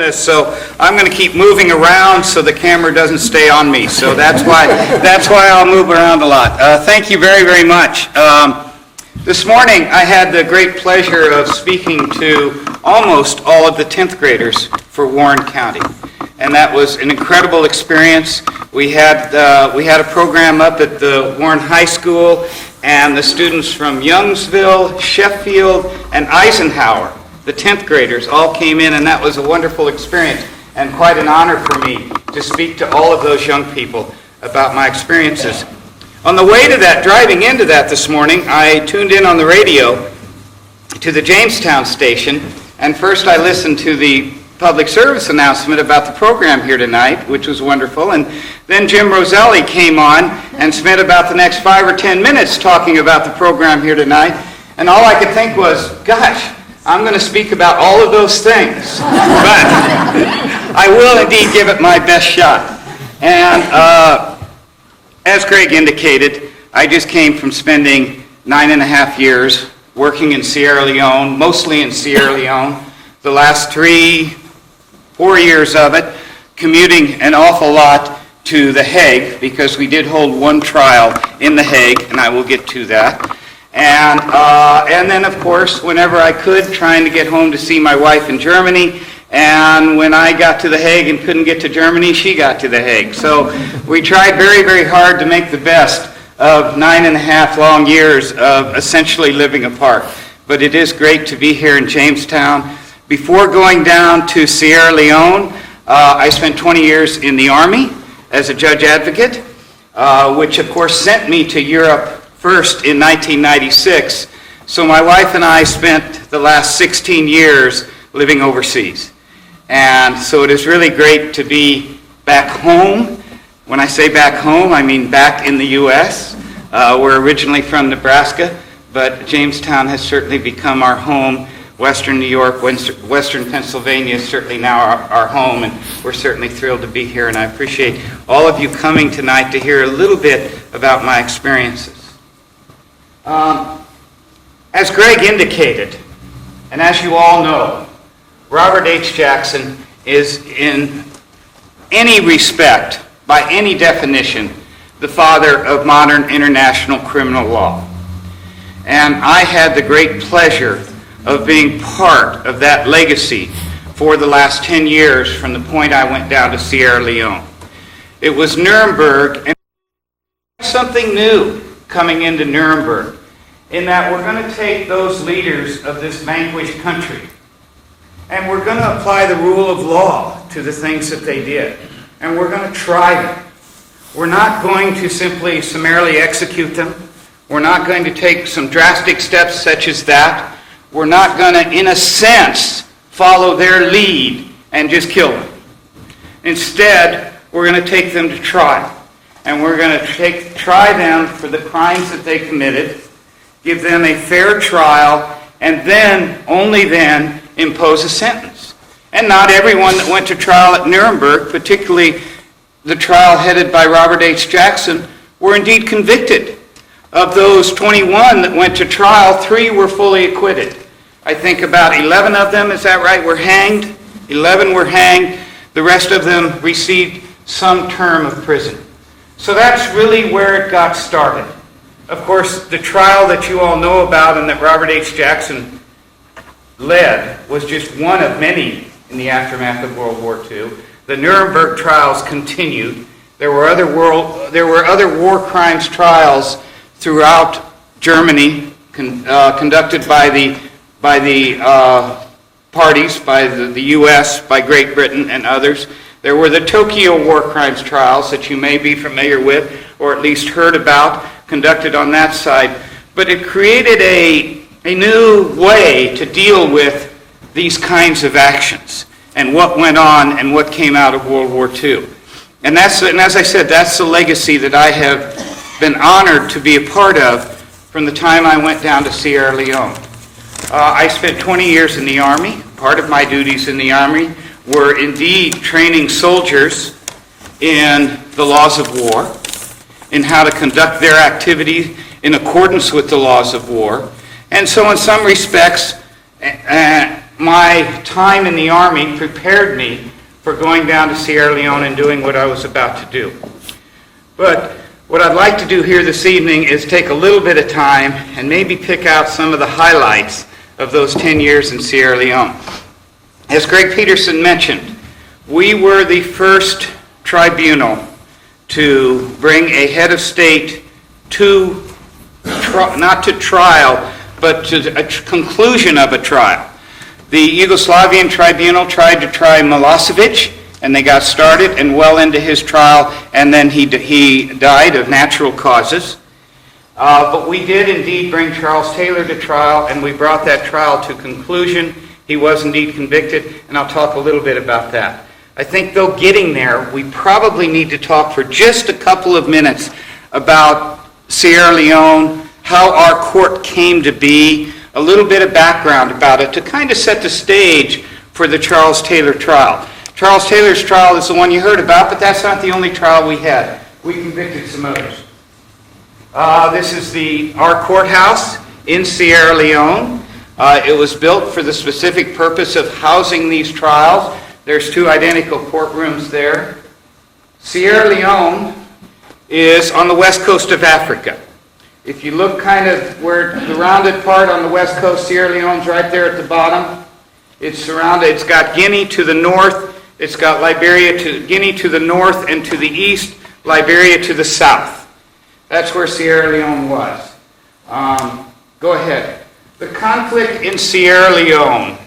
this, so I'm going to keep moving around so the camera doesn't stay on me. So that's why I'll move around a lot. Thank you very, very much. This morning I had the great pleasure of speaking to almost all of the 10th graders for Warren County, and that was an incredible experience. We had a program up at the Warren High School, and the students from Youngsville, Sheffield, and Eisenhower, the 10th graders, all came in, and that was a wonderful experience and quite an honor for me to speak to all of those young people about my experiences. On the way to that, driving into that this morning, I tuned in on the radio to the Jamestown station, and first I listened to the public service announcement about the program here tonight, which was wonderful, and then Jim Roselli came on and spent about the next 5 or 10 minutes talking about the program here tonight, and all I could think was, gosh, I'm going to speak about all of those things, but I will indeed give it my best shot. And as Greg indicated, I just came from spending 9.5 years working in Sierra Leone, mostly in Sierra Leone, the last 4 years of it, commuting an awful lot to The Hague, because we did hold one trial in The Hague, and I will get to that. And then, of course, whenever I could, trying to get home to see my wife in Germany. And when I got to The Hague and couldn't get to Germany, she got to The Hague. So we tried very, very hard to make the best of 9.5 long years of essentially living apart. But it is great to be here in Jamestown. Before going down to Sierra Leone, I spent 20 years in the Army as a judge advocate, which of course sent me to Europe first in 1996. So my wife and I spent the last 16 years living overseas. And so it is really great to be back home. When I say back home, I mean back in the U.S. We're originally from Nebraska, but Jamestown has certainly become our home. Western New York, Western Pennsylvania is certainly now our home, and we're certainly thrilled to be here, and I appreciate all of you coming tonight to hear a little bit about my experiences. As Greg indicated, and as you all know, Robert H. Jackson is in any respect, by any definition, the father of modern international criminal law. And I had the great pleasure of being part of that legacy for the last 10 years from the point I went down to Sierra Leone. It was Nuremberg, and something new coming into Nuremberg, in that we're going to take those leaders of this vanquished country, and we're going to apply the rule of law to the things that they did, and we're going to try them. We're not going to simply summarily execute them. We're not going to take some drastic steps such as that. We're not going to, in a sense, follow their lead and just kill them. Instead, we're going to take them to trial. And we're going to try them for the crimes that they committed, give them a fair trial, and then, only then, impose a sentence. And not everyone that went to trial at Nuremberg, particularly the trial headed by Robert H. Jackson, were indeed convicted. Of those 21 that went to trial, 3 were fully acquitted. I think about 11 of them, is that right, were hanged? 11 were hanged. The rest of them received some term of prison. So that's really where it got started. Of course, the trial that you all know about and that Robert H. Jackson led was just one of many in the aftermath of World War II. The Nuremberg trials continued. There were other war crimes trials throughout Germany, conducted by the parties, by the U.S., by Great Britain, and others. There were the Tokyo war crimes trials that you may be familiar with, or at least heard about, conducted on that side. But it created a new way to deal with these kinds of actions and what went on and what came out of World War II. And as I said, that's the legacy that I have been honored to be a part of from the time I went down to Sierra Leone. I spent 20 years in the Army. Part of my duties in the Army were indeed training soldiers in the laws of war, in how to conduct their activity in accordance with the laws of war. And so in some respects, my time in the Army prepared me for going down to Sierra Leone and doing what I was about to do. But what I'd like to do here this evening is take a little bit of time and maybe pick out some of the highlights of those 10 years in Sierra Leone. As Greg Peterson mentioned, we were the first tribunal to bring a head of state to, not to trial, but to a conclusion of a trial. The Yugoslavian tribunal tried to try Milosevic, and they got started and well into his trial, and then he died of natural causes. But we did indeed bring Charles Taylor to trial, and we brought that trial to conclusion. He was indeed convicted, and I'll talk a little bit about that. I think, though, getting there, we probably need to talk for just a couple of minutes about Sierra Leone, how our court came to be, a little bit of background about it to kind of set the stage for the Charles Taylor trial. Charles Taylor's trial is the one you heard about, but that's not the only trial we had. We convicted some others. This is our courthouse in Sierra Leone. It was built for the specific purpose of housing these trials. There's 2 identical courtrooms there. Sierra Leone is on the west coast of Africa. If you look kind of where the rounded part on the west coast, Sierra Leone's right there at the bottom. It's surrounded, it's got Guinea to the north, it's got Guinea to the north and to the east, Liberia to the south. That's where Sierra Leone was. Go ahead. The conflict in Sierra Leone,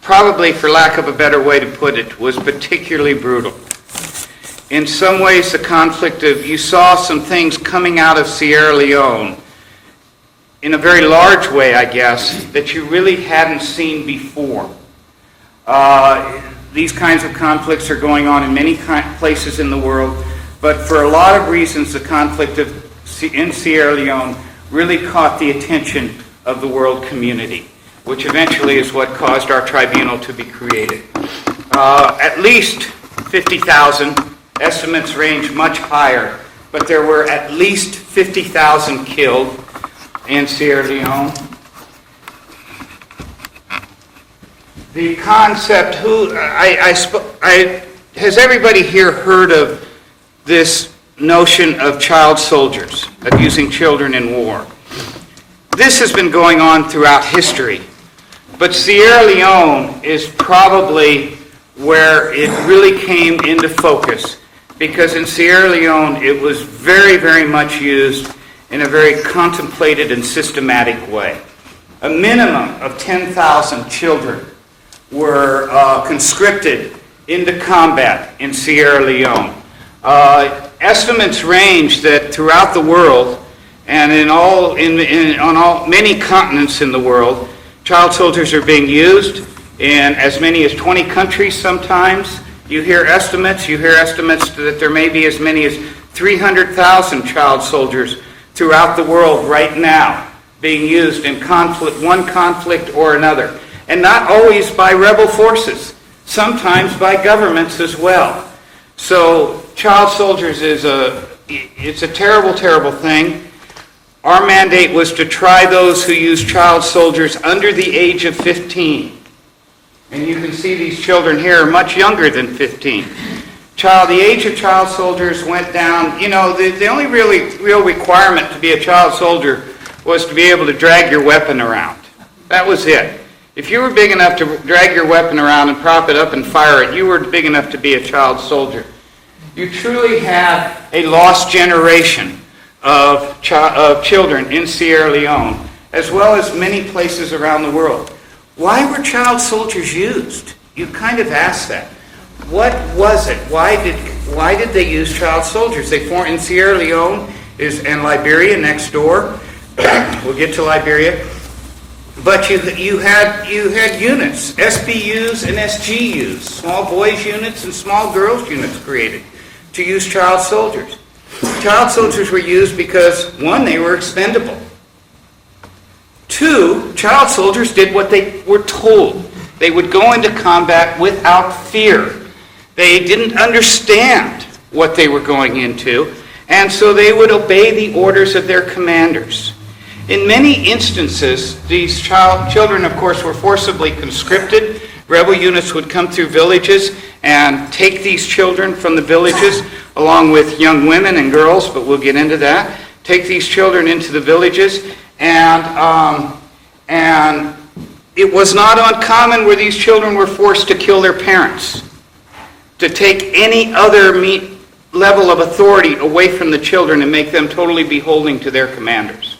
probably for lack of a better way to put it, was particularly brutal. In some ways, the conflict you saw some things coming out of Sierra Leone in a very large way, I guess, that you really hadn't seen before. These kinds of conflicts are going on in many places in the world, but for a lot of reasons, the conflict in Sierra Leone really caught the attention of the world community, which eventually is what caused our tribunal to be created. At least 50,000. Estimates range much higher, but there were at least 50,000 killed in Sierra Leone. The concept, has everybody here heard of this notion of child soldiers, of using children in war? This has been going on throughout history, but Sierra Leone is probably where it really came into focus, because in Sierra Leone it was very, very much used in a very contemplated and systematic way. A minimum of 10,000 children were conscripted into combat in Sierra Leone. Estimates range that throughout the world and on many continents in the world, child soldiers are being used in as many as 20 countries sometimes. You hear estimates that there may be as many as 300,000 child soldiers throughout the world right now being used in one conflict or another. And not always by rebel forces, sometimes by governments as well. So child soldiers it's a terrible, terrible thing. Our mandate was to try those who use child soldiers under the age of 15. And you can see these children here are much younger than 15. The age of child soldiers went down. The only real requirement to be a child soldier was to be able to drag your weapon around. That was it. If you were big enough to drag your weapon around and prop it up and fire it, you were big enough to be a child soldier. You truly have a lost generation of children in Sierra Leone, as well as many places around the world. Why were child soldiers used? You kind of ask that. What was it? Why did they use child soldiers? They formed in Sierra Leone and Liberia next door. We'll get to Liberia. But you had units, SBUs and SGUs, small boys units and small girls units created to use child soldiers. Child soldiers were used because, one, they were expendable. Two, child soldiers did what they were told. They would go into combat without fear. They didn't understand what they were going into, and so they would obey the orders of their commanders. In many instances, these children, of course, were forcibly conscripted. Rebel units would come through villages and take these children from the villages, along with young women and girls, but we'll get into that. Take these children into the villages, and it was not uncommon where these children were forced to kill their parents, to take any other level of authority away from the children and make them totally beholden to their commanders.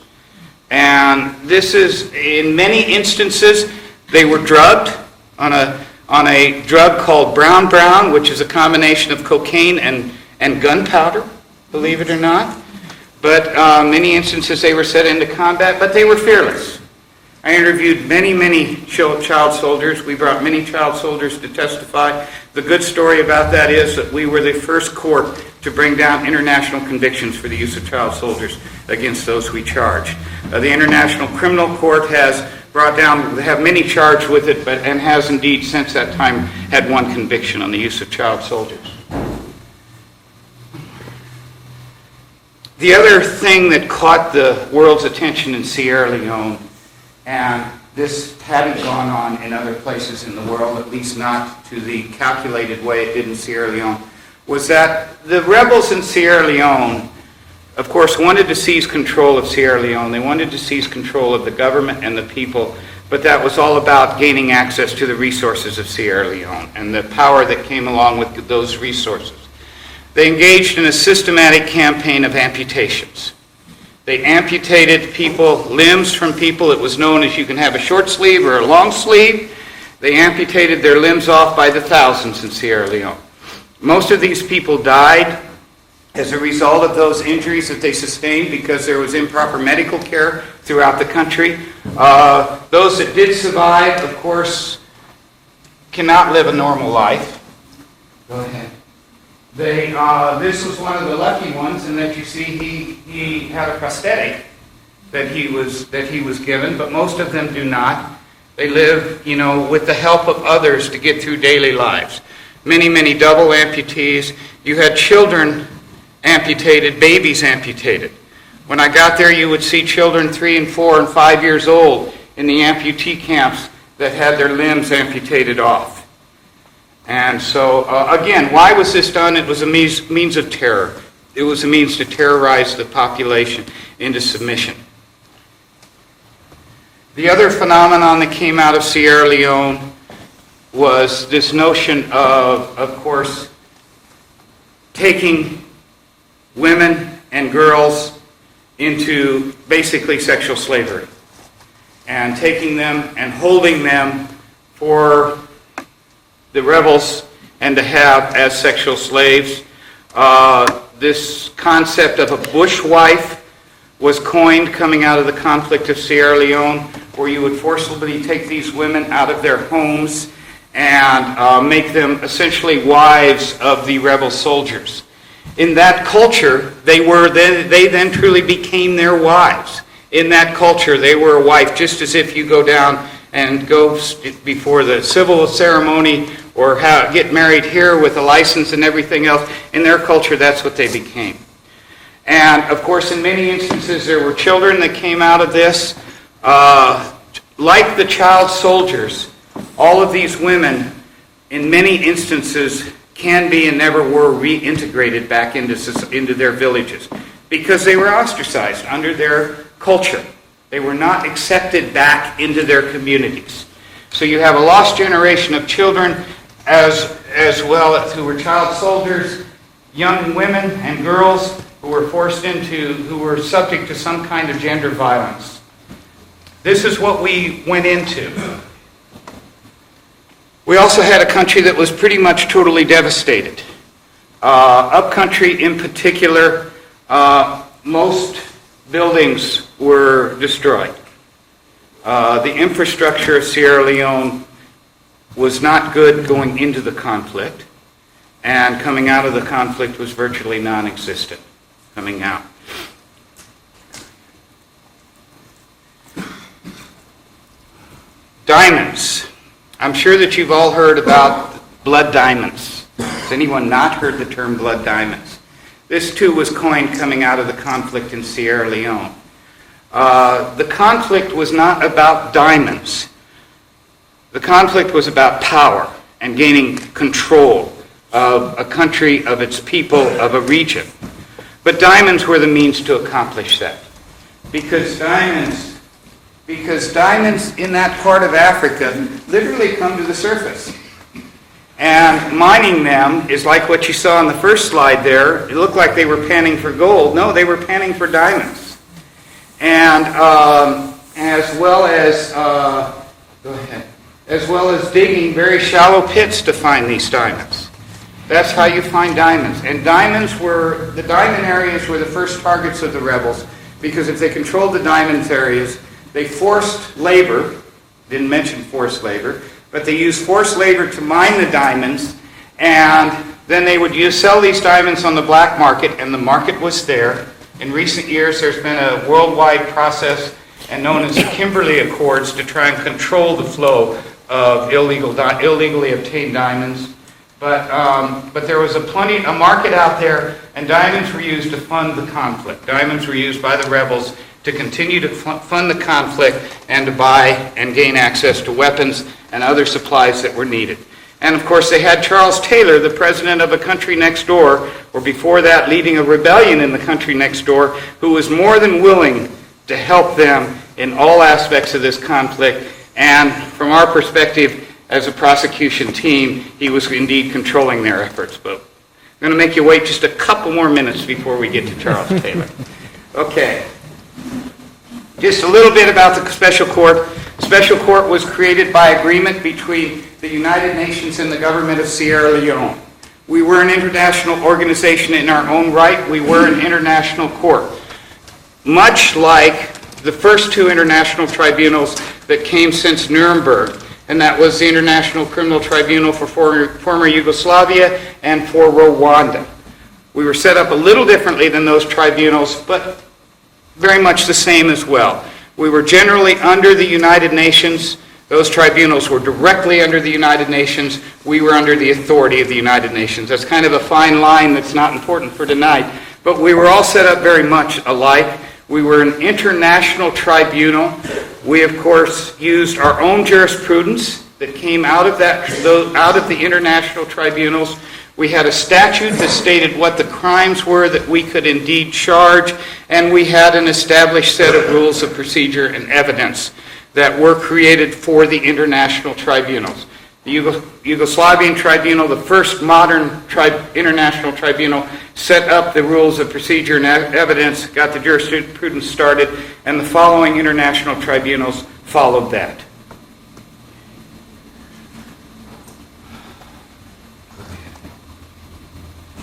And this is, in many instances, they were drugged on a drug called brown, which is a combination of cocaine and gunpowder, believe it or not. But many instances they were set into combat, but they were fearless. I interviewed many child soldiers. We brought many child soldiers to testify. The good story about that is that we were the first court to bring down international convictions for the use of child soldiers against those we charged. The International Criminal Court has have many charged with it, and has indeed since that time had one conviction on the use of child soldiers. The other thing that caught the world's attention in Sierra Leone, and this hadn't gone on in other places in the world, at least not to the calculated way it did in Sierra Leone, was that the rebels in Sierra Leone, of course, wanted to seize control of Sierra Leone. They wanted to seize control of the government and the people, but that was all about gaining access to the resources of Sierra Leone and the power that came along with those resources. They engaged in a systematic campaign of amputations. They amputated limbs from people. It was known as you can have a short sleeve or a long sleeve. They amputated their limbs off by the thousands in Sierra Leone. Most of these people died as a result of those injuries that they sustained because there was improper medical care throughout the country. Those that did survive, of course, cannot live a normal life. Go ahead. This was one of the lucky ones in that you see he had a prosthetic that he was given, but most of them do not. They live, with the help of others to get through daily lives. Many double amputees. You had children amputated, babies amputated. When I got there, you would see children 3 and 4 and 5 years old in the amputee camps that had their limbs amputated off. And so, again, why was this done? It was a means of terror. It was a means to terrorize the population into submission. The other phenomenon that came out of Sierra Leone was this notion of course, taking women and girls into basically sexual slavery and taking them and holding them for the rebels and to have as sexual slaves. This concept of a bushwife was coined coming out of the conflict of Sierra Leone, where you would forcibly take these women out of their homes and make them essentially wives of the rebel soldiers. In that culture, they then truly became their wives. In that culture, they were a wife, just as if you go down and go before the civil ceremony or get married here with a license and everything else. In their culture, that's what they became. And, of course, in many instances, there were children that came out of this. Like the child soldiers, all of these women, in many instances, can be and never were reintegrated back into their villages because they were ostracized under their culture. They were not accepted back into their communities. So you have a lost generation of children as well who were child soldiers, young women and girls who were subject to some kind of gender violence. This is what we went into. We also had a country that was pretty much totally devastated. Upcountry in particular, most buildings were destroyed. The infrastructure of Sierra Leone was not good going into the conflict, and coming out of the conflict was virtually non-existent coming out. Diamonds. I'm sure that you've all heard about blood diamonds. Has anyone not heard the term blood diamonds? This too was coined coming out of the conflict in Sierra Leone. The conflict was not about diamonds. The conflict was about power and gaining control of a country, of its people, of a region. But diamonds were the means to accomplish that. Because diamonds in that part of Africa literally come to the surface. And mining them is like what you saw on the first slide there. It looked like they were panning for gold. No, they were panning for diamonds. And as well as digging very shallow pits to find these diamonds. That's how you find diamonds. And the diamond areas were the first targets of the rebels, because if they controlled the diamond areas, they forced labor, didn't mention forced labor, but they used forced labor to mine the diamonds, and then they would sell these diamonds on the black market, and the market was there. In recent years, there's been a worldwide process and known as the Kimberley Accords to try and control the flow of illegally obtained diamonds. But there was a market out there, and diamonds were used to fund the conflict. Diamonds were used by the rebels to continue to fund the conflict and to buy and gain access to weapons and other supplies that were needed. And of course they had Charles Taylor, the president of a country next door, or before that leading a rebellion in the country next door, who was more than willing to help them in all aspects of this conflict. And from our perspective as a prosecution team, he was indeed controlling their efforts. But I'm going to make you wait just a couple more minutes before we get to Charles Taylor. Okay. Just a little bit about the Special Court. The Special Court was created by agreement between the United Nations and the government of Sierra Leone. We were an international organization in our own right. We were an international court. Much like the first two international tribunals that came since Nuremberg, and that was the International Criminal Tribunal for former Yugoslavia and for Rwanda. We were set up a little differently than those tribunals, but very much the same as well. We were generally under the United Nations. Those tribunals were directly under the United Nations. We were under the authority of the United Nations. That's kind of a fine line that's not important for tonight. But we were all set up very much alike. We were an international tribunal. We, of course, used our own jurisprudence that came out of the international tribunals. We had a statute that stated what the crimes were that we could indeed charge, and we had an established set of rules of procedure and evidence that were created for the international tribunals. The Yugoslavian tribunal, the first modern international tribunal, set up the rules of procedure and evidence, got the jurisprudence started, and the following international tribunals followed that.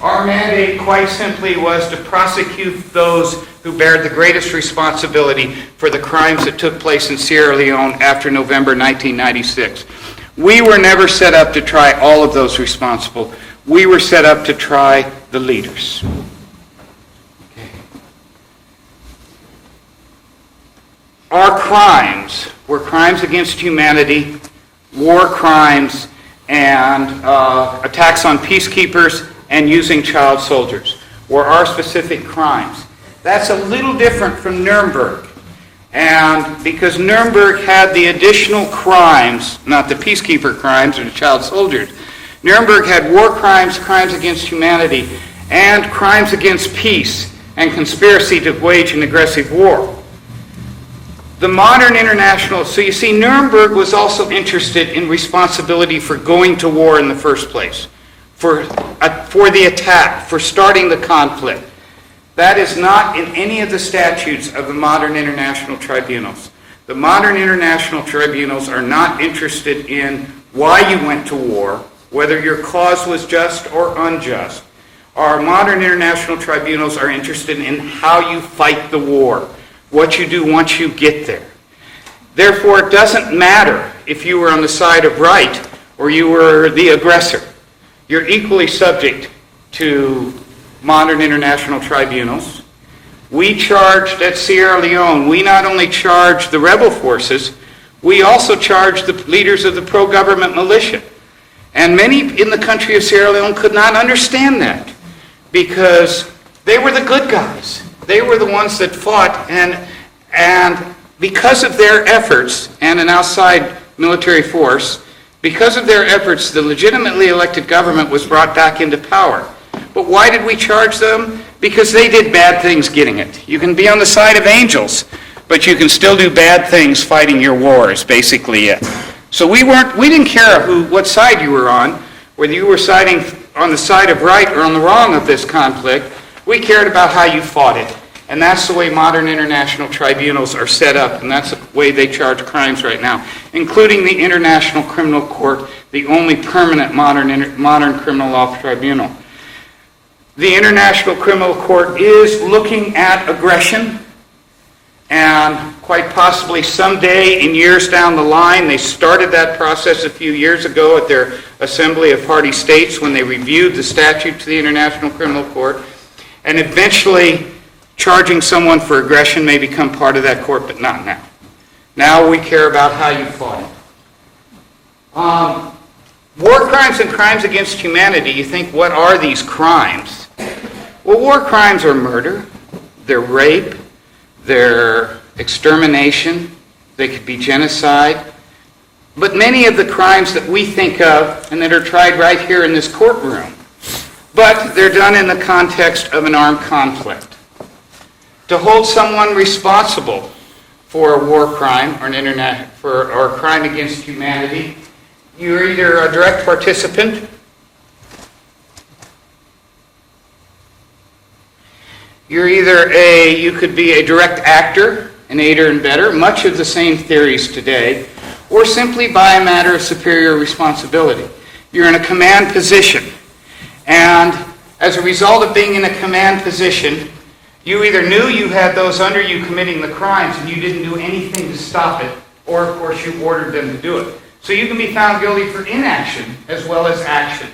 Our mandate, quite simply, was to prosecute those who bared the greatest responsibility for the crimes that took place in Sierra Leone after November 1996. We were never set up to try all of those responsible. We were set up to try the leaders. Okay. Our crimes were crimes against humanity, war crimes, and attacks on peacekeepers, and using child soldiers were our specific crimes. That's a little different from Nuremberg. And because Nuremberg had the additional crimes, not the peacekeeper crimes or the child soldiers, Nuremberg had war crimes, crimes against humanity, and crimes against peace, and conspiracy to wage an aggressive war. The modern international, so you see, Nuremberg was also interested in responsibility for going to war in the first place, for the attack, for starting the conflict. That is not in any of the statutes of the modern international tribunals. The modern international tribunals are not interested in why you went to war, whether your cause was just or unjust. Our modern international tribunals are interested in how you fight the war, what you do once you get there. Therefore, it doesn't matter if you were on the side of right or you were the aggressor. You're equally subject to modern international tribunals. We charged at Sierra Leone, we not only charged the rebel forces, we also charged the leaders of the pro-government militia. And many in the country of Sierra Leone could not understand that because they were the good guys. They were the ones that fought, and And because of their efforts and an outside military force, because of their efforts, the legitimately elected government was brought back into power. But why did we charge them? Because they did bad things getting it. You can be on the side of angels, but you can still do bad things fighting your wars, basically it. So we didn't care what side you were on, whether you were siding on the side of right or on the wrong of this conflict. We cared about how you fought it. And that's the way modern international tribunals are set up, and that's the way they charge crimes right now, including the International Criminal Court, the only permanent modern criminal law tribunal. The International Criminal Court is looking at aggression, and quite possibly someday in years down the line, they started that process a few years ago at their Assembly of Party States when they reviewed the statute to the International Criminal Court, and eventually charging someone for aggression may become part of that court, but not now. Now we care about how you fought it. War crimes and crimes against humanity, you think, what are these crimes? Well, war crimes are murder, they're rape, they're extermination, they could be genocide. But many of the crimes that we think of and that are tried right here in this courtroom, but they're done in the context of an armed conflict. To hold someone responsible for a war crime or a crime against humanity, you're either a direct participant, you could be a direct actor, an aider and abettor, much of the same theories today, or simply by a matter of superior responsibility. You're in a command position, and as a result of being in a command position, you either knew you had those under you committing the crimes and you didn't do anything to stop it, or of course you ordered them to do it. So you can be found guilty for inaction as well as action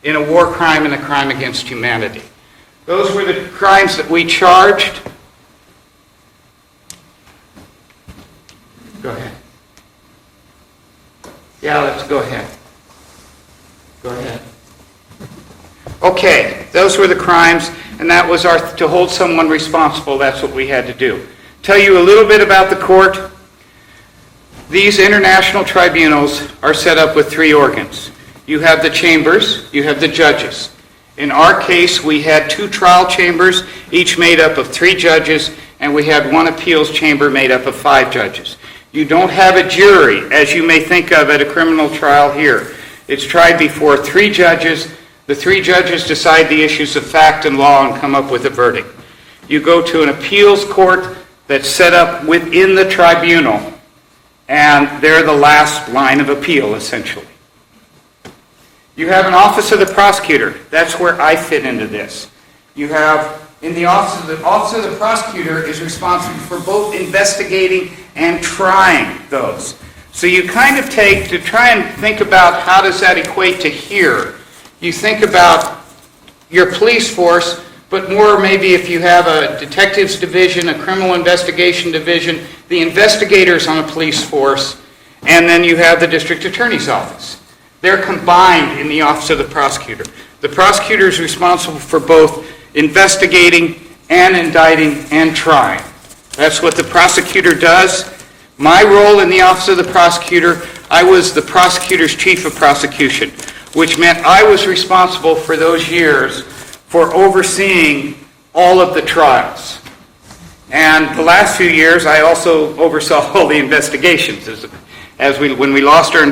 in a war crime and a crime against humanity. Those were the crimes that we charged. Go ahead. Yeah, let's go ahead. Go ahead. Okay, those were the crimes, and that was to hold someone responsible. That's what we had to do. Tell you a little bit about the court. These international tribunals are set up with three organs. You have the chambers, you have the judges. In our case, we had 2 trial chambers, each made up of 3 judges, and we had 1 appeals chamber made up of 5 judges. You don't have a jury, as you may think of at a criminal trial here. It's tried before 3 judges. The 3 judges decide the issues of fact and law and come up with a verdict. You go to an appeals court that's set up within the tribunal, and they're the last line of appeal, essentially. You have an office of the prosecutor. That's where I fit into this. You have, in the office of the prosecutor is responsible for both investigating and trying those. So you kind of take, to try and think about how does that equate to here, you think about your police force, but more maybe if you have a detectives division, a criminal investigation division, the investigators on a police force, and then you have the district attorney's office. They're combined in the office of the prosecutor. The prosecutor is responsible for both investigating and indicting and trying. That's what the prosecutor does. My role in the office of the prosecutor, I was the prosecutor's chief of prosecution, which meant I was responsible for those years for overseeing all of the trials. And the last few years, I also oversaw all the investigations. When we lost our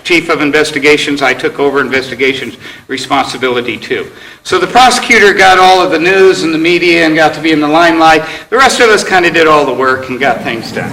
chief of investigations, I took over investigations responsibility too. So the prosecutor got all of the news and the media and got to be in the limelight. The rest of us kind of did all the work and got things done.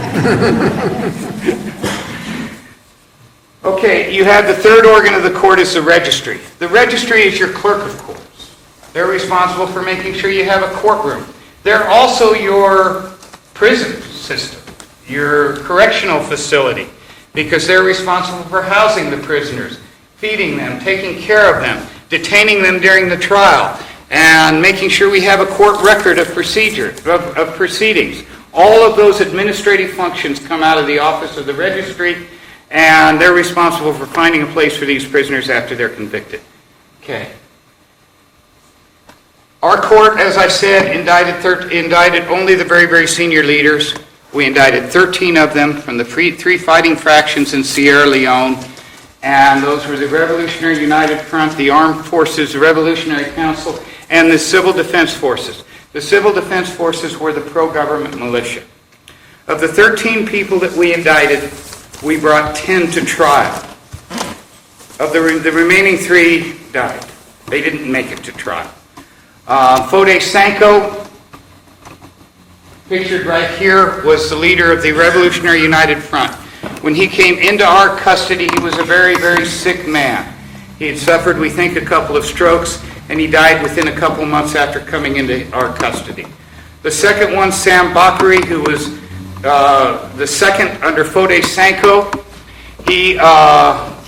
Okay, you have the third organ of the court is the registry. The registry is your clerk of courts. They're responsible for making sure you have a courtroom. They're also your prison system, your correctional facility, because they're responsible for housing the prisoners, feeding them, taking care of them, detaining them during the trial, and making sure we have a court record of proceedings. All of those administrative functions come out of the office of the registry, and they're responsible for finding a place for these prisoners after they're convicted. Okay. Our court, as I said, indicted only the very, very senior leaders. We indicted 13 of them from the three fighting fractions in Sierra Leone, and those were the Revolutionary United Front, the Armed Forces Revolutionary Council, and the Civil Defense Forces. The Civil Defense Forces were the pro-government militia. Of the 13 people that we indicted, we brought 10 to trial. Of the remaining 3 died. They didn't make it to trial. Fode Sanko, pictured right here, was the leader of the Revolutionary United Front. When he came into our custody, he was a very, very sick man. He had suffered, we think, a couple of strokes, and he died within a couple months after coming into our custody. The second one, Sam Bakary, who was the second under Fode Sanko, he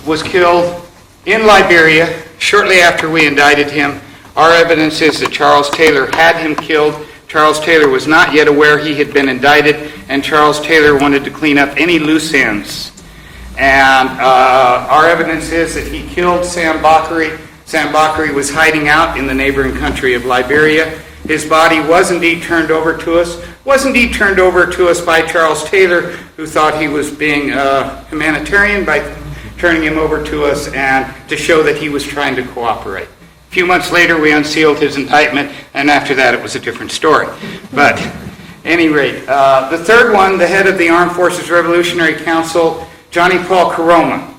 was killed in Liberia shortly after we indicted him. Our evidence is that Charles Taylor had him killed. Charles Taylor was not yet aware he had been indicted, and Charles Taylor wanted to clean up any loose ends. And our evidence is that he killed Sam Bakary. Sam Bakary was hiding out in the neighboring country of Liberia. His body was indeed turned over to us. Was indeed turned over to us by Charles Taylor, who thought he was being humanitarian by turning him over to us and to show that he was trying to cooperate. A few months later, we unsealed his indictment, and after that, it was a different story. But at any rate, the third one, the head of the Armed Forces Revolutionary Council, Johnny Paul Karoma.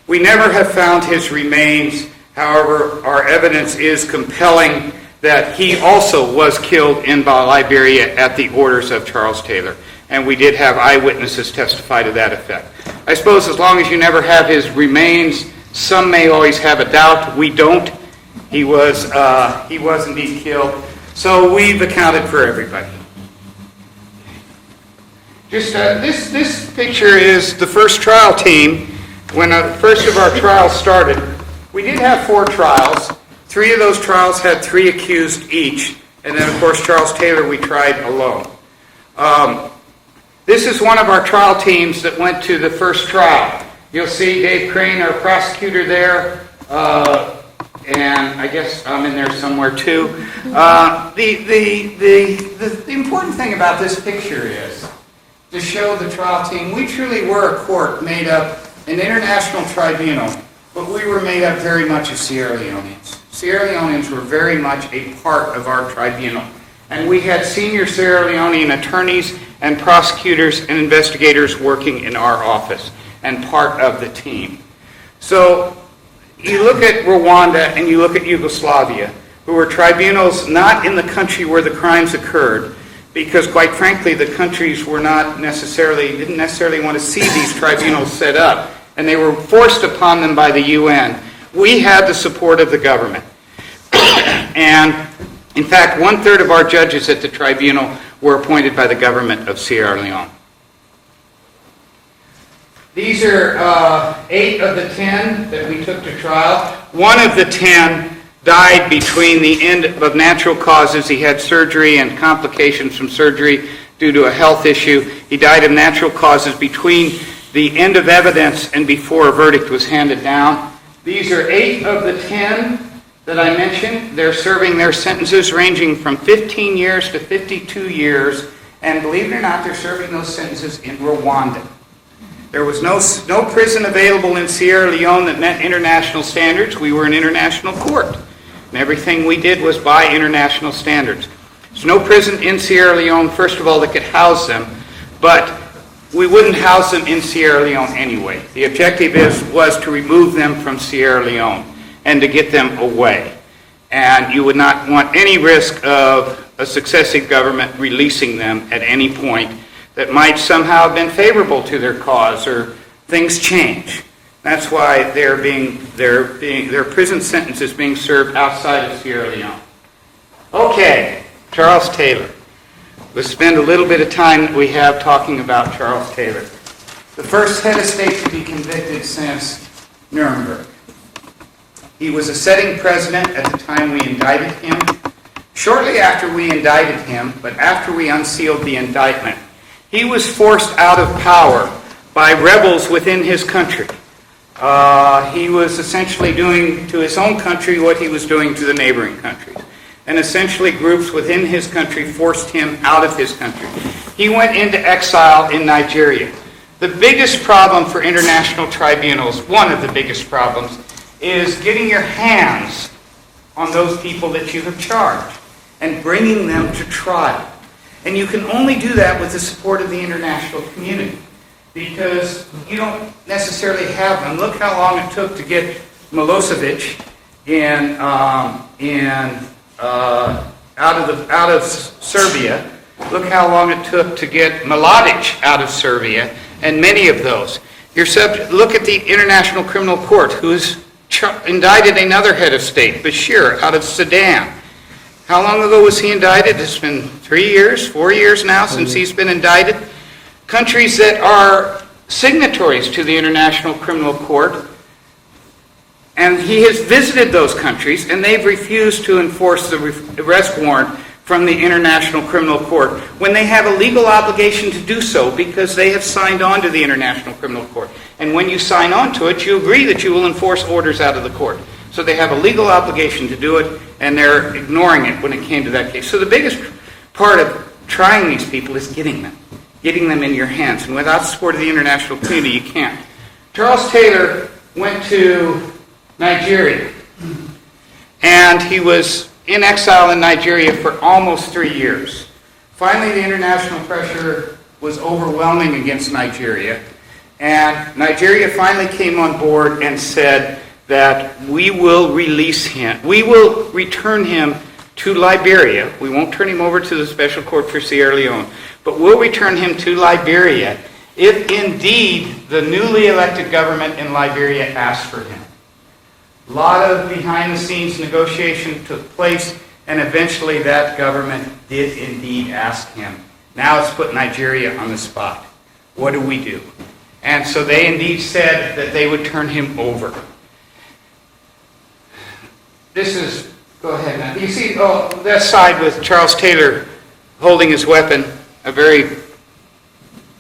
We never have found his remains. However, our evidence is compelling that he also was killed in Liberia at the orders of Charles Taylor. And we did have eyewitnesses testify to that effect. I suppose as long as you never have his remains, some may always have a doubt. We don't. He was indeed killed. So we've accounted for everybody. Just this picture is the first trial team. When the first of our trials started, we did have 4 trials. 3 of those trials had 3 accused each. And then, of course, Charles Taylor we tried alone. This is one of our trial teams that went to the first trial. You'll see Dave Crane, our prosecutor there, and I guess I'm in there somewhere too. The important thing about this picture is to show the trial team we truly were a court made up, an international tribunal, but we were made up very much of Sierra Leoneans. Sierra Leoneans were very much a part of our tribunal. And we had senior Sierra Leonean attorneys and prosecutors and investigators working in our office and part of the team. So you look at Rwanda and you look at Yugoslavia, who were tribunals not in the country where the crimes occurred, because quite frankly the countries were didn't necessarily want to see these tribunals set up, and they were forced upon them by the UN. We had the support of the government. And in fact, 1/3 of our judges at the tribunal were appointed by the government of Sierra Leone. These are 8 of the 10 that we took to trial. 1 of the 10 died between the end of natural causes. He had surgery and complications from surgery due to a health issue. He died of natural causes between the end of evidence and before a verdict was handed down. These are 8 of the 10 that I mentioned. They're serving their sentences ranging from 15 years to 52 years. And believe it or not, they're serving those sentences in Rwanda. There was no prison available in Sierra Leone that met international standards. We were an international court. And everything we did was by international standards. There's no prison in Sierra Leone, first of all, that could house them. But we wouldn't house them in Sierra Leone anyway. The objective was to remove them from Sierra Leone and to get them away. And you would not want any risk of a successive government releasing them at any point that might somehow have been favorable to their cause, or things change. That's why their prison sentence is being served outside of Sierra Leone. Okay, Charles Taylor. Let's spend a little bit of time that we have talking about Charles Taylor. The first head of state to be convicted since Nuremberg. He was a sitting president at the time we indicted him. Shortly after we indicted him, but after we unsealed the indictment, he was forced out of power by rebels within his country. He was essentially doing to his own country what he was doing to the neighboring countries. And essentially groups within his country forced him out of his country. He went into exile in Nigeria. The biggest problem for international tribunals, one of the biggest problems, is getting your hands on those people that you have charged and bringing them to trial. And you can only do that with the support of the international community, because you don't necessarily have them. Look how long it took to get Milosevic out of Serbia. Look how long it took to get Mladic out of Serbia, and many of those. Look at the International Criminal Court, who's indicted another head of state, Bashir, out of Sudan. How long ago was he indicted? It's been 3 years, 4 years now since he's been indicted. Countries that are signatories to the International Criminal Court, and he has visited those countries, and they've refused to enforce the arrest warrant from the International Criminal Court when they have a legal obligation to do so because they have signed on to the International Criminal Court. And when you sign on to it, you agree that you will enforce orders out of the court. So they have a legal obligation to do it, and they're ignoring it when it came to that case. So the biggest part of trying these people is getting them in your hands. And without the support of the international community, you can't. Charles Taylor went to Nigeria, and he was in exile in Nigeria for almost 3 years. Finally, the international pressure was overwhelming against Nigeria, and Nigeria finally came on board and said that we will release him. We will return him to Liberia. We won't turn him over to the Special Court for Sierra Leone, but we'll return him to Liberia if indeed the newly elected government in Liberia asks for him. A lot of behind-the-scenes negotiation took place, and eventually that government did indeed ask him. Now it's put Nigeria on the spot. What do we do? And so they indeed said that they would turn him over. This is, go ahead now. You see, that side with Charles Taylor holding his weapon, a very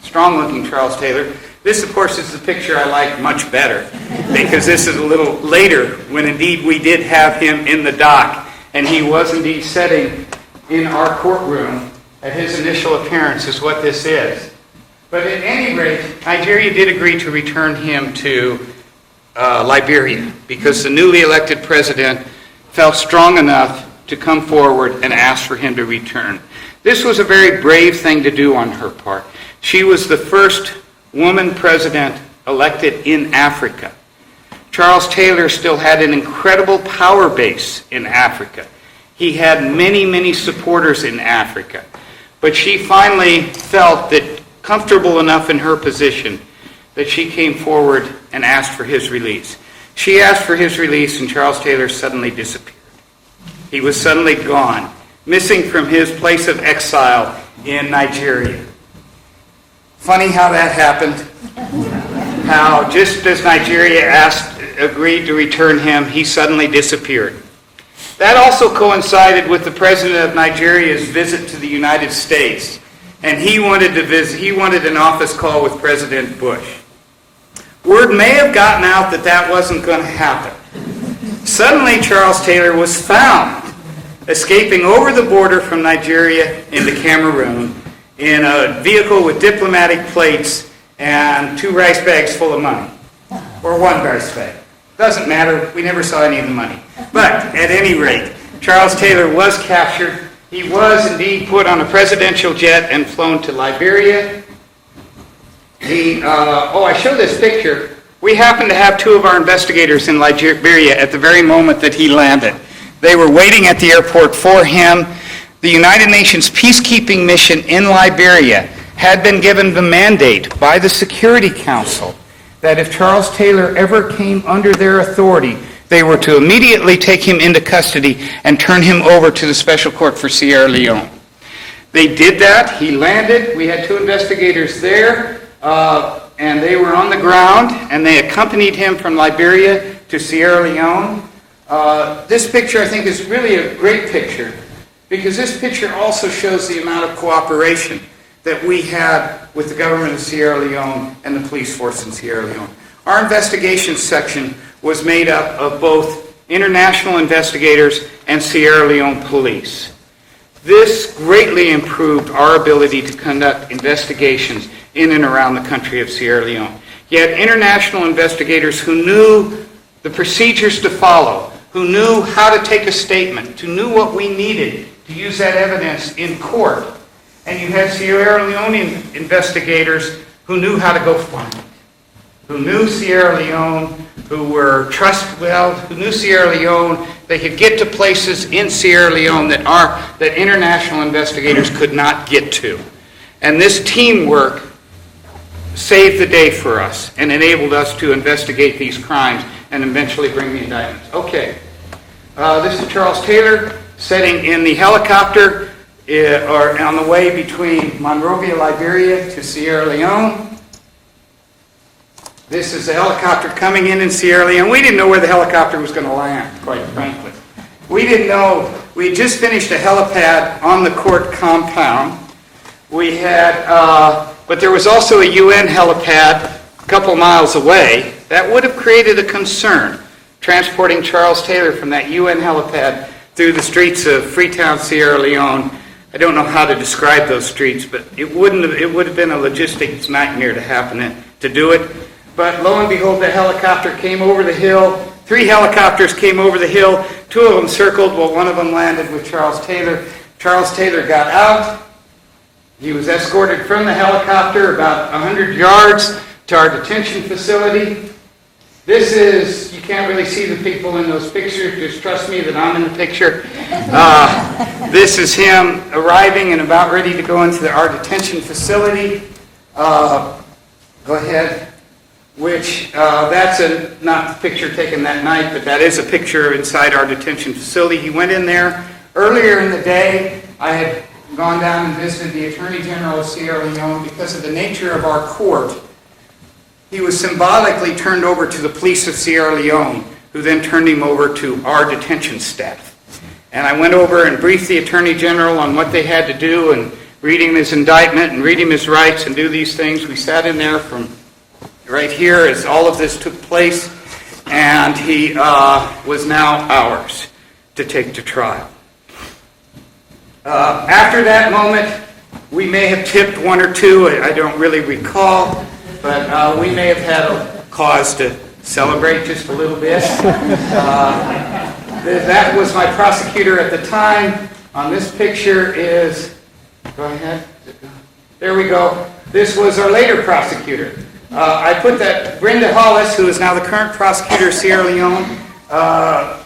strong-looking Charles Taylor. This, of course, is the picture I like much better, because this is a little later when indeed we did have him in the dock, and he was indeed sitting in our courtroom at his initial appearance is what this is. But at any rate, Nigeria did agree to return him to Liberia, because the newly elected president felt strong enough to come forward and ask for him to return. This was a very brave thing to do on her part. She was the first woman president elected in Africa. Charles Taylor still had an incredible power base in Africa. He had many, many supporters in Africa. But she finally felt that comfortable enough in her position that she came forward and asked for his release. She asked for his release, and Charles Taylor suddenly disappeared. He was suddenly gone, missing from his place of exile in Nigeria. Funny how that happened. How just as Nigeria agreed to return him, he suddenly disappeared. That also coincided with the president of Nigeria's visit to the United States, and he wanted to visit. He wanted an office call with President Bush. Word may have gotten out that that wasn't going to happen. Suddenly, Charles Taylor was found escaping over the border from Nigeria into Cameroon in a vehicle with diplomatic plates and 2 rice bags full of money. Or 1 rice bag. Doesn't matter. We never saw any of the money. But at any rate, Charles Taylor was captured. He was indeed put on a presidential jet and flown to Liberia. I show this picture. We happened to have 2 of our investigators in Liberia at the very moment that he landed. They were waiting at the airport for him. The United Nations peacekeeping mission in Liberia had been given the mandate by the Security Council that if Charles Taylor ever came under their authority, they were to immediately take him into custody and turn him over to the Special Court for Sierra Leone. They did that. He landed. We had 2 investigators there, and they were on the ground, and they accompanied him from Liberia to Sierra Leone. This picture, I think, is really a great picture, because this picture also shows the amount of cooperation that we had with the government of Sierra Leone and the police force in Sierra Leone. Our investigation section was made up of both international investigators and Sierra Leone police. This greatly improved our ability to conduct investigations in and around the country of Sierra Leone. Yet international investigators who knew the procedures to follow, who knew how to take a statement, who knew what we needed to use that evidence in court. And you had Sierra Leone investigators who knew how to go find it, who knew Sierra Leone, who knew Sierra Leone. They could get to places in Sierra Leone that international investigators could not get to. And this teamwork saved the day for us and enabled us to investigate these crimes and eventually bring the indictments. Okay, this is Charles Taylor sitting in the helicopter or on the way between Monrovia, Liberia to Sierra Leone. This is the helicopter coming in Sierra Leone. We didn't know where the helicopter was going to land, quite frankly. We didn't know. We had just finished a helipad on the court compound. We had, but there was also a UN helipad a couple miles away. That would have created a concern, transporting Charles Taylor from that UN helipad through the streets of Freetown, Sierra Leone. I don't know how to describe those streets, but it would have been a logistics nightmare to do it. But lo and behold, the helicopter came over the hill. 3 helicopters came over the hill. 2 of them circled, while one of them landed with Charles Taylor. Charles Taylor got out. He was escorted from the helicopter about 100 yards to our detention facility. This is, you can't really see the people in those pictures, just trust me that I'm in the picture. This is him arriving and about ready to go into our detention facility. Go ahead. That's not a picture taken that night, but that is a picture inside our detention facility. He went in there. Earlier in the day, I had gone down and visited the Attorney General of Sierra Leone. Because of the nature of our court, he was symbolically turned over to the police of Sierra Leone, who then turned him over to our detention staff. And I went over and briefed the Attorney General on what they had to do and read him his indictment and read him his rights and do these things. We sat in there from right here as all of this took place, and he was now ours to take to trial. After that moment, we may have tipped 1 or 2, I don't really recall, but we may have had a cause to celebrate just a little bit. That was my prosecutor at the time. On this picture is, go ahead, there we go. This was our later prosecutor. I put that, Brenda Hollis, who is now the current prosecutor of Sierra Leone, a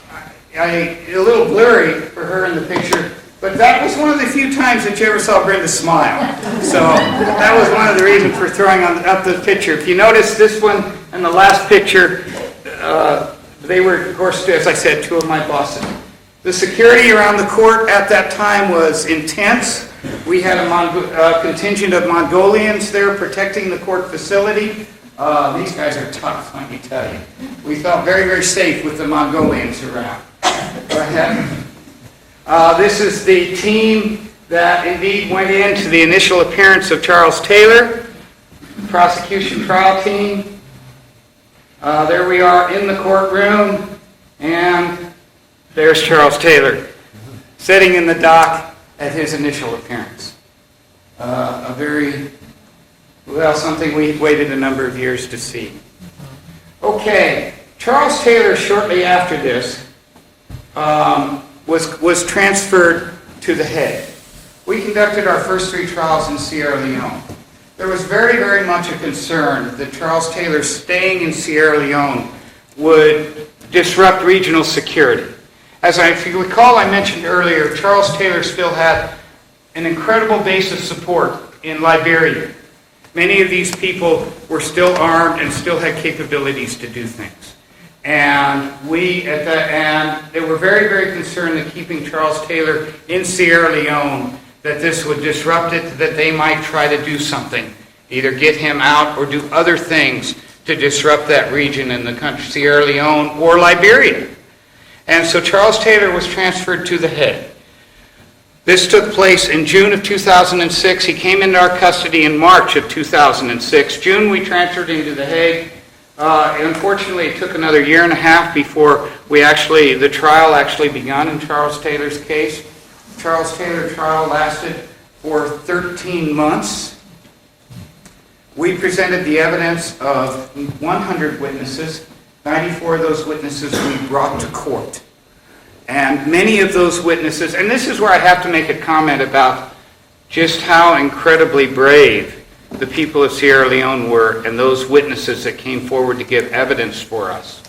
little blurry for her in the picture, but that was one of the few times that you ever saw Brenda smile. So that was one of the reasons for throwing up the picture. If you notice this one and the last picture, they were, of course, as I said, 2 of my bosses. The security around the court at that time was intense. We had a contingent of Mongolians there protecting the court facility. These guys are tough, let me tell you. We felt very, very safe with the Mongolians around. Go ahead. This is the team that indeed went into the initial appearance of Charles Taylor, the prosecution trial team. There we are in the courtroom, and there's Charles Taylor sitting in the dock at his initial appearance. Something we waited a number of years to see. Okay, Charles Taylor, shortly after this, was transferred to The Hague. We conducted our first 3 trials in Sierra Leone. There was very, very much a concern that Charles Taylor staying in Sierra Leone would disrupt regional security. If you recall, I mentioned earlier, Charles Taylor still had an incredible base of support in Liberia. Many of these people were still armed and still had capabilities to do things. And they were very, very concerned that keeping Charles Taylor in Sierra Leone, that this would disrupt it, that they might try to do something, either get him out or do other things to disrupt that region in the country, Sierra Leone or Liberia. And so Charles Taylor was transferred to The Hague. This took place in June of 2006. He came into our custody in March of 2006. June, we transferred him to The Hague. Unfortunately, it took another 1.5 years before the trial actually began in Charles Taylor's case. Charles Taylor trial lasted for 13 months. We presented the evidence of 100 witnesses. 94 of those witnesses we brought to court. And many of those witnesses, and this is where I have to make a comment about just how incredibly brave the people of Sierra Leone were and those witnesses that came forward to give evidence for us.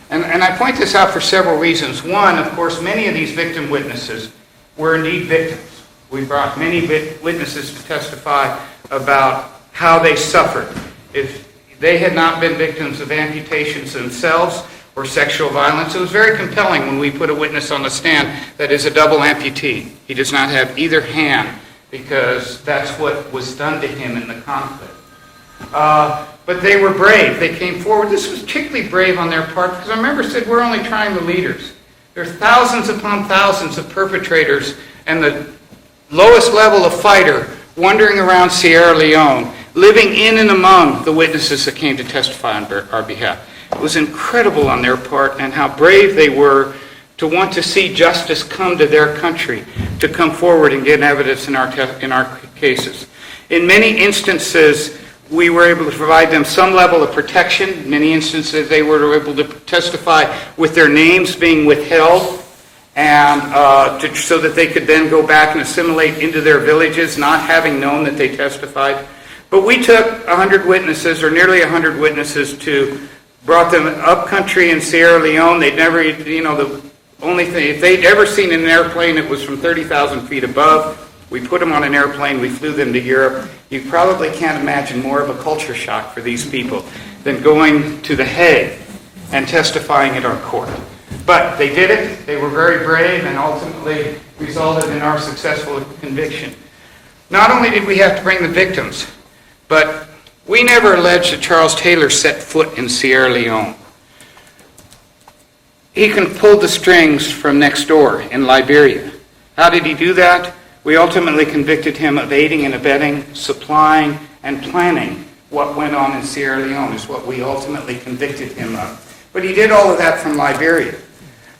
And I point this out for several reasons. One, of course, many of these victim witnesses were indeed victims. We brought many witnesses to testify about how they suffered. If they had not been victims of amputations themselves or sexual violence, it was very compelling when we put a witness on the stand that is a double amputee. He does not have either hand because that's what was done to him in the conflict. But they were brave. They came forward. This was particularly brave on their part because I remember said, we're only trying the leaders. There are thousands upon thousands of perpetrators and the lowest level of fighter wandering around Sierra Leone, living in and among the witnesses that came to testify on our behalf. It was incredible on their part and how brave they were to want to see justice come to their country, to come forward and get evidence in our cases. In many instances, we were able to provide them some level of protection. In many instances, they were able to testify with their names being withheld, and so that they could then go back and assimilate into their villages, not having known that they testified. But we took 100 witnesses, or nearly 100 witnesses, brought them up country in Sierra Leone. They'd never, the only thing, if they'd ever seen an airplane, it was from 30,000 feet above. We put them on an airplane, we flew them to Europe. You probably can't imagine more of a culture shock for these people than going to The Hague and testifying at our court. But they did it, they were very brave, and ultimately resulted in our successful conviction. Not only did we have to bring the victims, but we never alleged that Charles Taylor set foot in Sierra Leone. He pulled the strings from next door in Liberia. How did he do that? We ultimately convicted him of aiding and abetting, supplying, and planning what went on in Sierra Leone is what we ultimately convicted him of. But he did all of that from Liberia.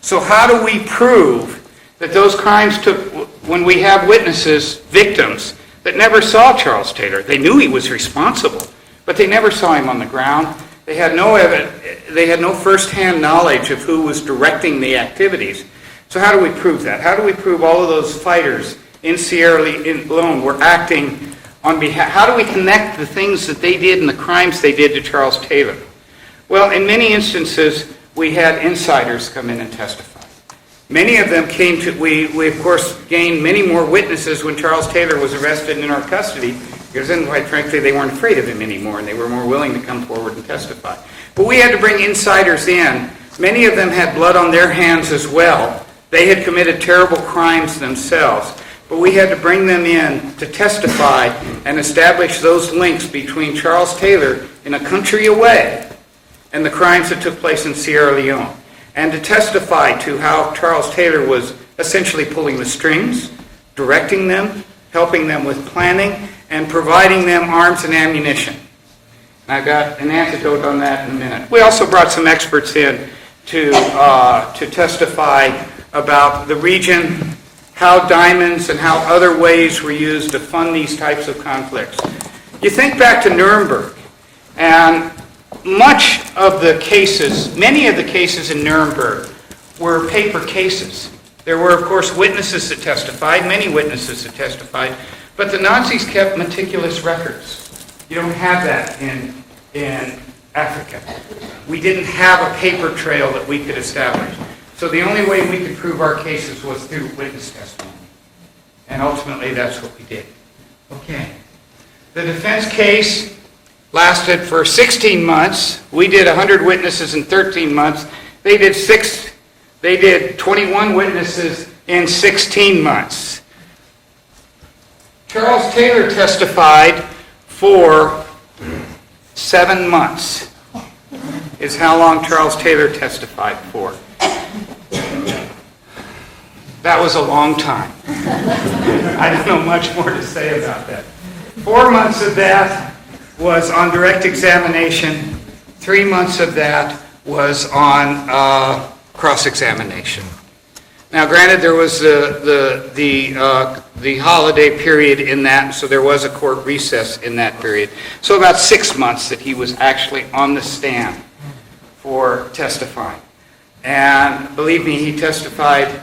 So how do we prove that those crimes took, when we have witnesses, victims, that never saw Charles Taylor? They knew he was responsible, but they never saw him on the ground. They had no first-hand knowledge of who was directing the activities. So how do we prove that? How do we prove all of those fighters in Sierra Leone were acting on behalf? How do we connect the things that they did and the crimes they did to Charles Taylor? Well, in many instances, we had insiders come in and testify. Many of them came to, we of course gained many more witnesses when Charles Taylor was arrested in our custody, because then, quite frankly, they weren't afraid of him anymore, and they were more willing to come forward and testify. But we had to bring insiders in. Many of them had blood on their hands as well. They had committed terrible crimes themselves. But we had to bring them in to testify and establish those links between Charles Taylor in a country away and the crimes that took place in Sierra Leone, and to testify to how Charles Taylor was essentially pulling the strings, directing them, helping them with planning, and providing them arms and ammunition. And I've got an anecdote on that in a minute. We also brought some experts in to testify about the region, how diamonds and how other ways were used to fund these types of conflicts. You think back to Nuremberg, and much of the cases, many of the cases in Nuremberg were paper cases. There were, of course, witnesses that testified, many witnesses that testified, but the Nazis kept meticulous records. You don't have that in Africa. We didn't have a paper trail that we could establish. So the only way we could prove our cases was through witness testimony. And ultimately, that's what we did. Okay. The defense case lasted for 16 months. We did 100 witnesses in 13 months. They did 21 witnesses in 16 months. Charles Taylor testified for 7 months, is how long Charles Taylor testified for. That was a long time. I don't know much more to say about that. 4 months of that was on direct examination. 3 months of that was on cross-examination. Now, granted, there was the holiday period in that, so there was a court recess in that period. So about 6 months that he was actually on the stand for testifying. And believe me, he testified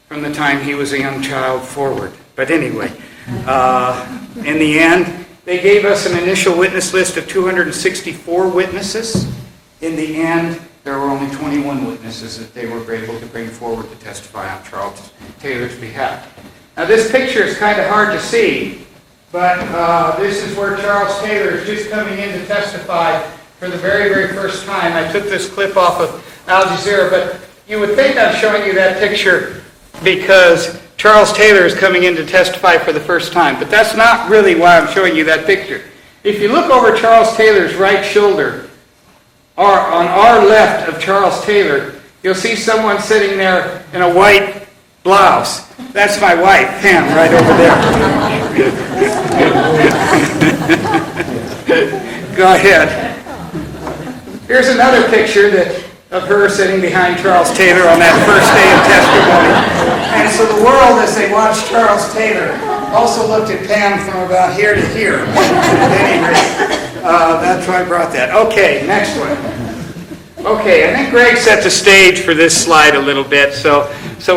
from the time he was a young child forward. But anyway, in the end, they gave us an initial witness list of 264 witnesses. In the end, there were only 21 witnesses that they were able to bring forward to testify on Charles Taylor's behalf. Now, this picture is kind of hard to see, but this is where Charles Taylor is just coming in to testify for the very, very first time. I took this clip off of Al Jazeera, but you would think I'm showing you that picture because Charles Taylor is coming in to testify for the first time, but that's not really why I'm showing you that picture. If you look over Charles Taylor's right shoulder, or on our left of Charles Taylor, you'll see someone sitting there in a white blouse. That's my wife, Pam, right over there. Go ahead. Here's another picture of her sitting behind Charles Taylor on that first day of testimony. And so the world, as they watched Charles Taylor, also looked at Pam from about here to here. Anyway, that's why I brought that. Okay, next one. Okay, I think Greg set the stage for this slide a little bit, so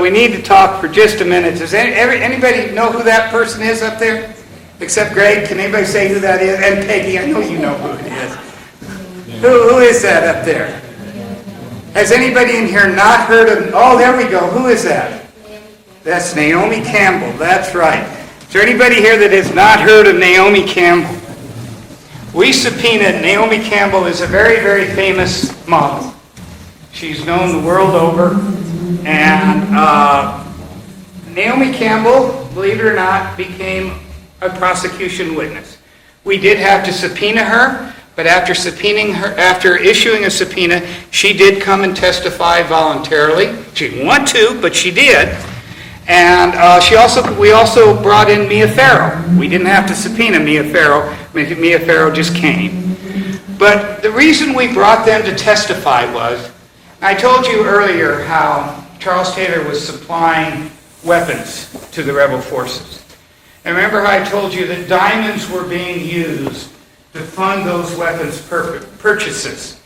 we need to talk for just a minute. Does anybody know who that person is up there? Except Greg, can anybody say who that is? And Peggy, I know you know who it is. Who is that up there? Has anybody in here not heard of... Oh, there we go. Who is that? That's Naomi Campbell. That's right. Is there anybody here that has not heard of Naomi Campbell? We subpoenaed Naomi Campbell is a very, very famous model. She's known the world over. And Naomi Campbell, believe it or not, became a prosecution witness. We did have to subpoena her, but after issuing a subpoena, she did come and testify voluntarily. She didn't want to, but she did. And we also brought in Mia Farrow. We didn't have to subpoena Mia Farrow. Mia Farrow just came. But the reason we brought them to testify was, I told you earlier how Charles Taylor was supplying weapons to the rebel forces. And remember how I told you that diamonds were being used to fund those weapons purchases.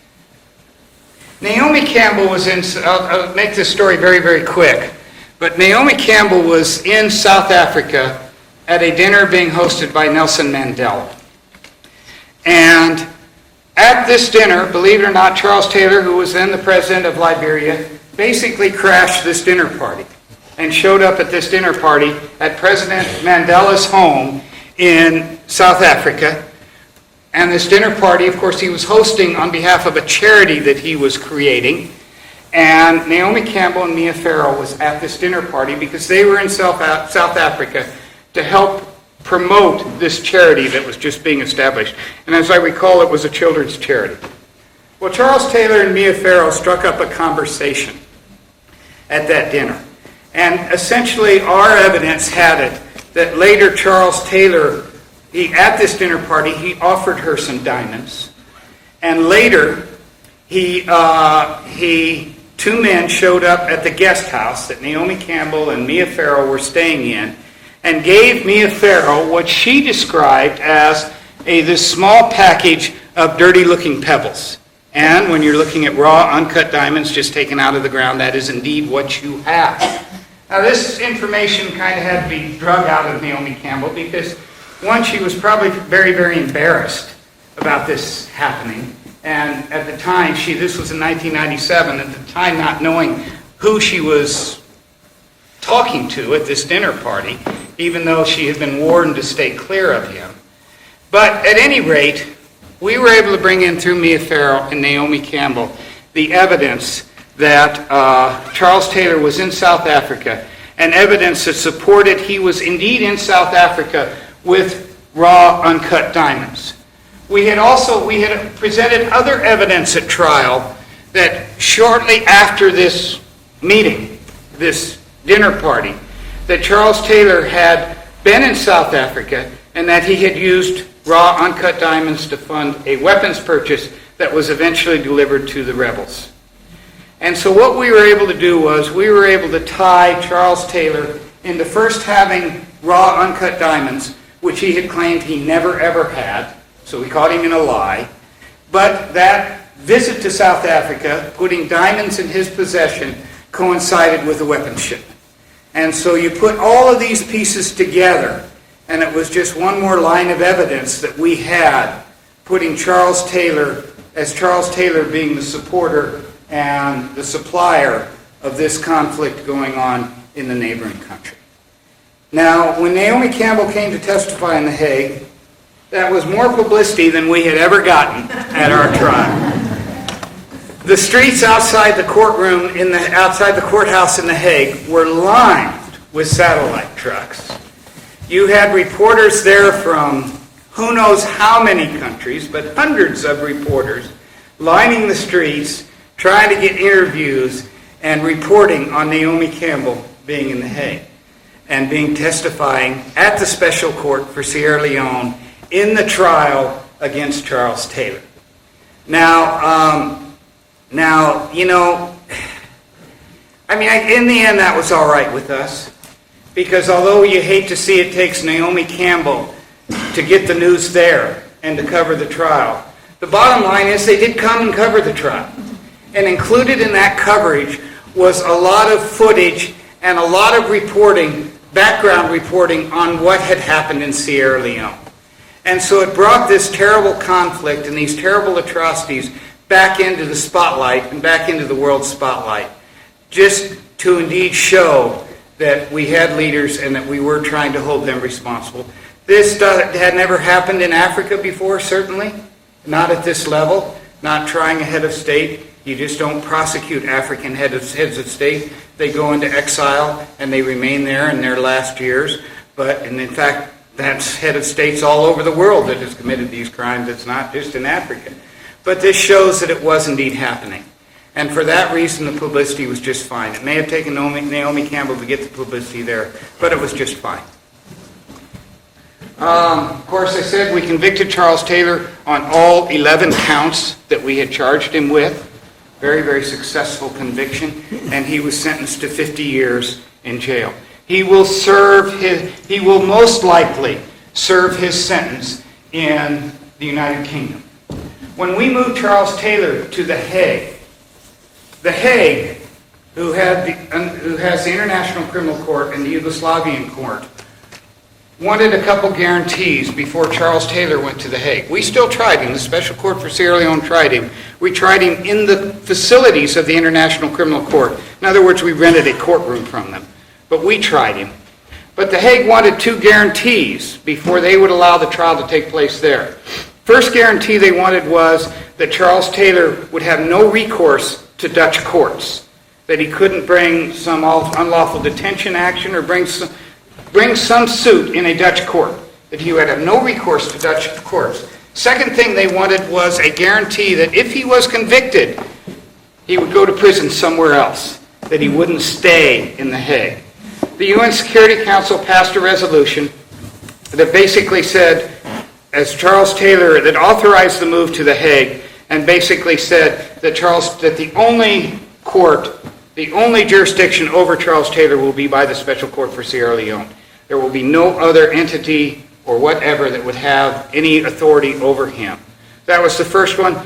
Naomi Campbell was in... I'll make this story very, very quick. But Naomi Campbell was in South Africa at a dinner being hosted by Nelson Mandela. And at this dinner, believe it or not, Charles Taylor, who was then the president of Liberia, basically crashed this dinner party and showed up at this dinner party at President Mandela's home in South Africa. And this dinner party, of course, he was hosting on behalf of a charity that he was creating. And Naomi Campbell and Mia Farrow was at this dinner party because they were in South Africa to help promote this charity that was just being established. And as I recall, it was a children's charity. Well, Charles Taylor and Mia Farrow struck up a conversation at that dinner. And essentially, our evidence had it that later Charles Taylor, at this dinner party, he offered her some diamonds. And later, two men showed up at the guest house that Naomi Campbell and Mia Farrow were staying in and gave Mia Farrow what she described as this small package of dirty-looking pebbles. And when you're looking at raw, uncut diamonds just taken out of the ground, that is indeed what you have. Now, this information kind of had to be drug out of Naomi Campbell because, one, she was probably very, very embarrassed about this happening. And at the time, this was in 1997, at the time not knowing who she was talking to at this dinner party, even though she had been warned to stay clear of him. But at any rate, we were able to bring in through Mia Farrow and Naomi Campbell the evidence that Charles Taylor was in South Africa, and evidence that supported he was indeed in South Africa with raw, uncut diamonds. We had presented other evidence at trial that shortly after this meeting, this dinner party, that Charles Taylor had been in South Africa and that he had used raw, uncut diamonds to fund a weapons purchase that was eventually delivered to the rebels. And so what we were able to do was we were able to tie Charles Taylor into first having raw uncut diamonds, which he had claimed he never ever had, so we caught him in a lie. But that visit to South Africa, putting diamonds in his possession, coincided with a weapons shipment. And so you put all of these pieces together, and it was just one more line of evidence that we had, putting Charles Taylor being the supporter and the supplier of this conflict going on in the neighboring country. Now, when Naomi Campbell came to testify in The Hague, that was more publicity than we had ever gotten at our trial. The streets outside the courtroom, outside the courthouse in The Hague, were lined with satellite trucks. You had reporters there from who knows how many countries, but hundreds of reporters lining the streets, trying to get interviews and reporting on Naomi Campbell being in The Hague and testifying at the special court for Sierra Leone in the trial against Charles Taylor. Now, you know, in the end, that was all right with us, because although you hate to see it takes Naomi Campbell to get the news there and to cover the trial, the bottom line is they did come and cover the trial. And included in that coverage was a lot of footage and a lot of reporting, background reporting on what had happened in Sierra Leone. And so it brought this terrible conflict and these terrible atrocities back into the spotlight and back into the world spotlight, just to indeed show that we had leaders and that we were trying to hold them responsible. This had never happened in Africa before, certainly. Not at this level, not trying a head of state. You just don't prosecute African heads of state. They go into exile and they remain there in their last years. And in fact, that's head of states all over the world that has committed these crimes. It's not just in Africa. But this shows that it was indeed happening. And for that reason, the publicity was just fine. It may have taken Naomi Campbell to get the publicity there, but it was just fine. Of course, I said we convicted Charles Taylor on all 11 counts that we had charged him with. Very, very successful conviction. And he was sentenced to 50 years in jail. He will most likely serve his sentence in the United Kingdom. When we moved Charles Taylor to The Hague, who has the International Criminal Court and the Yugoslavian Court, wanted a couple guarantees before Charles Taylor went to The Hague. We still tried him. The Special Court for Sierra Leone tried him. We tried him in the facilities of the International Criminal Court. In other words, we rented a courtroom from them. But we tried him. But The Hague wanted two guarantees before they would allow the trial to take place there. First guarantee they wanted was that Charles Taylor would have no recourse to Dutch courts, that he couldn't bring some unlawful detention action or bring some suit in a Dutch court, that he would have no recourse to Dutch courts. Second thing they wanted was a guarantee that if he was convicted, he would go to prison somewhere else, that he wouldn't stay in The Hague. The UN Security Council passed a resolution that basically said, as Charles Taylor, that authorized the move to The Hague, and basically said that the only jurisdiction over Charles Taylor will be by the Special Court for Sierra Leone. There will be no other entity or whatever that would have any authority over him. That was the first one.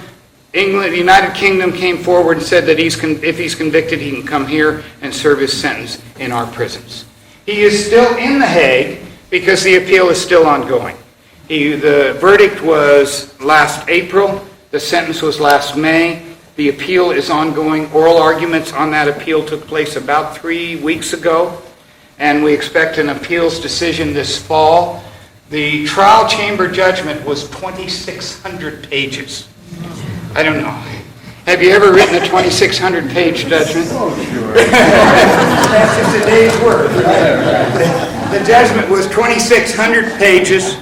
The United Kingdom came forward and said that if he's convicted, he can come here and serve his sentence in our prisons. He is still in The Hague because the appeal is still ongoing. The verdict was last April. The sentence was last May. The appeal is ongoing. Oral arguments on that appeal took place about 3 weeks ago, and we expect an appeals decision this fall. The trial chamber judgment was 2,600 pages. I don't know. Have you ever written a 2,600-page judgment? Oh, sure. That's just a day's work. The judgment was 2,600 pages,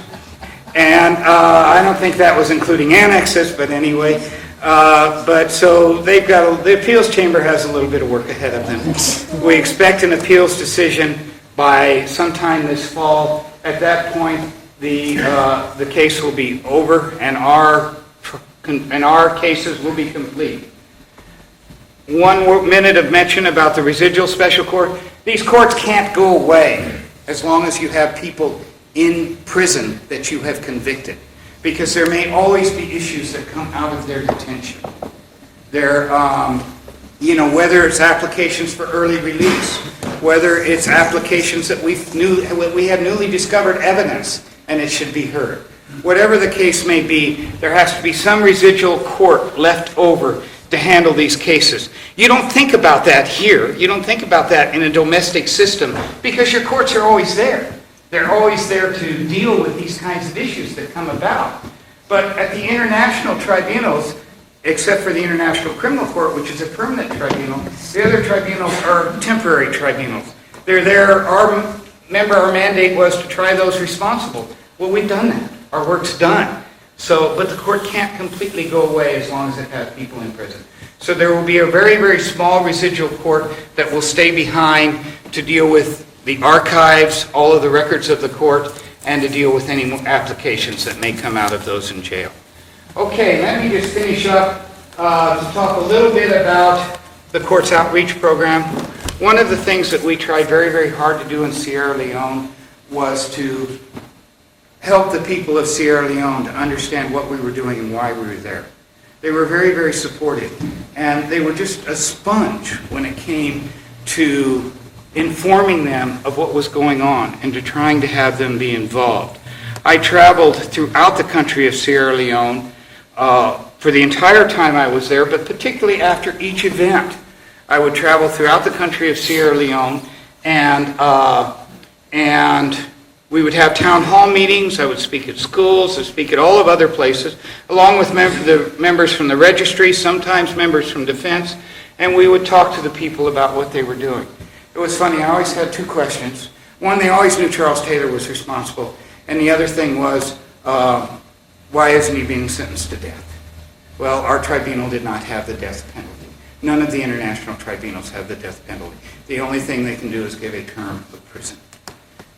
and I don't think that was including annexes, but anyway. But so the appeals chamber has a little bit of work ahead of them. We expect an appeals decision by sometime this fall. At that point, the case will be over, and our cases will be complete. minute of mention about the residual special court. These courts can't go away as long as you have people in prison that you have convicted, because there may always be issues that come out of their detention. There, whether it's applications for early release, whether it's applications that we have newly discovered evidence and it should be heard. Whatever the case may be, there has to be some residual court left over to handle these cases. You don't think about that here. You don't think about that in a domestic system because your courts are always there. They're always there to deal with these kinds of issues that come about. But at the international tribunals, except for the International Criminal Court, which is a permanent tribunal, the other tribunals are temporary tribunals. They're there. Our mandate was to try those responsible. Well, we've done that. Our work's done. But the court can't completely go away as long as it has people in prison. So there will be a very, very small residual court that will stay behind to deal with the archives, all of the records of the court, and to deal with any applications that may come out of those in jail. Okay, let me just finish up to talk a little bit about the court's outreach program. One of the things that we tried very, very hard to do in Sierra Leone was to help the people of Sierra Leone to understand what we were doing and why we were there. They were very, very supportive, and they were just a sponge when it came to informing them of what was going on and to trying to have them be involved. I traveled throughout the country of Sierra Leone for the entire time I was there, but particularly after each event. I would travel throughout the country of Sierra Leone, and we would have town hall meetings. I would speak at schools. I speak at all of other places, along with the members from the registry, sometimes members from defense, and we would talk to the people about what they were doing. It was funny. I always had two questions. One, they always knew Charles Taylor was responsible, and the other thing was, why isn't he being sentenced to death? Well, our tribunal did not have the death penalty. None of the international tribunals have the death penalty. The only thing they can do is give a term of prison.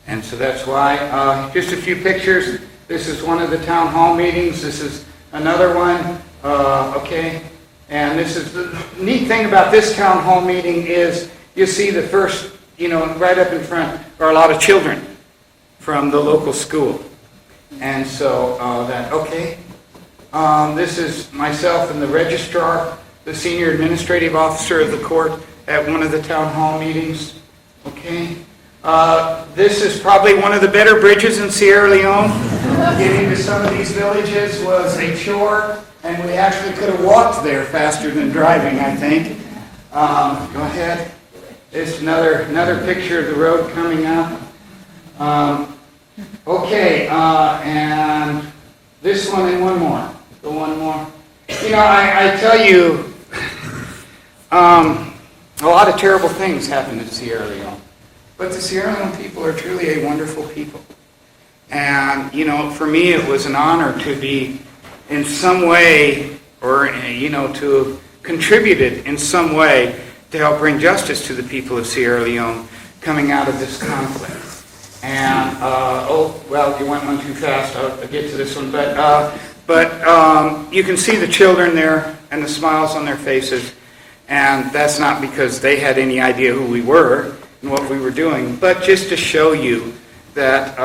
And so that's why, just a few pictures. This is one of the town hall meetings. This is another one, okay? And this is the neat thing about this town hall meeting is you see the first, right up in front are a lot of children from the local school. And so okay. This is myself and the registrar, the senior administrative officer of the court at one of the town hall meetings, okay? This is probably one of the better bridges in Sierra Leone. Getting to some of these villages was a chore, and we actually could have walked there faster than driving, I think. Go ahead. It's another picture of the road coming up. Okay, and this one and one more. The one more. I tell you, a lot of terrible things happened in Sierra Leone. But the Sierra Leone people are truly a wonderful people. And, for me it was an honor to be in some way, or, to have contributed in some way to help bring justice to the people of Sierra Leone coming out of this conflict. And, you went one too fast. I'll get to this one. But you can see the children there and the smiles on their faces. And that's not because they had any idea who we were and what we were doing, but just to show you that,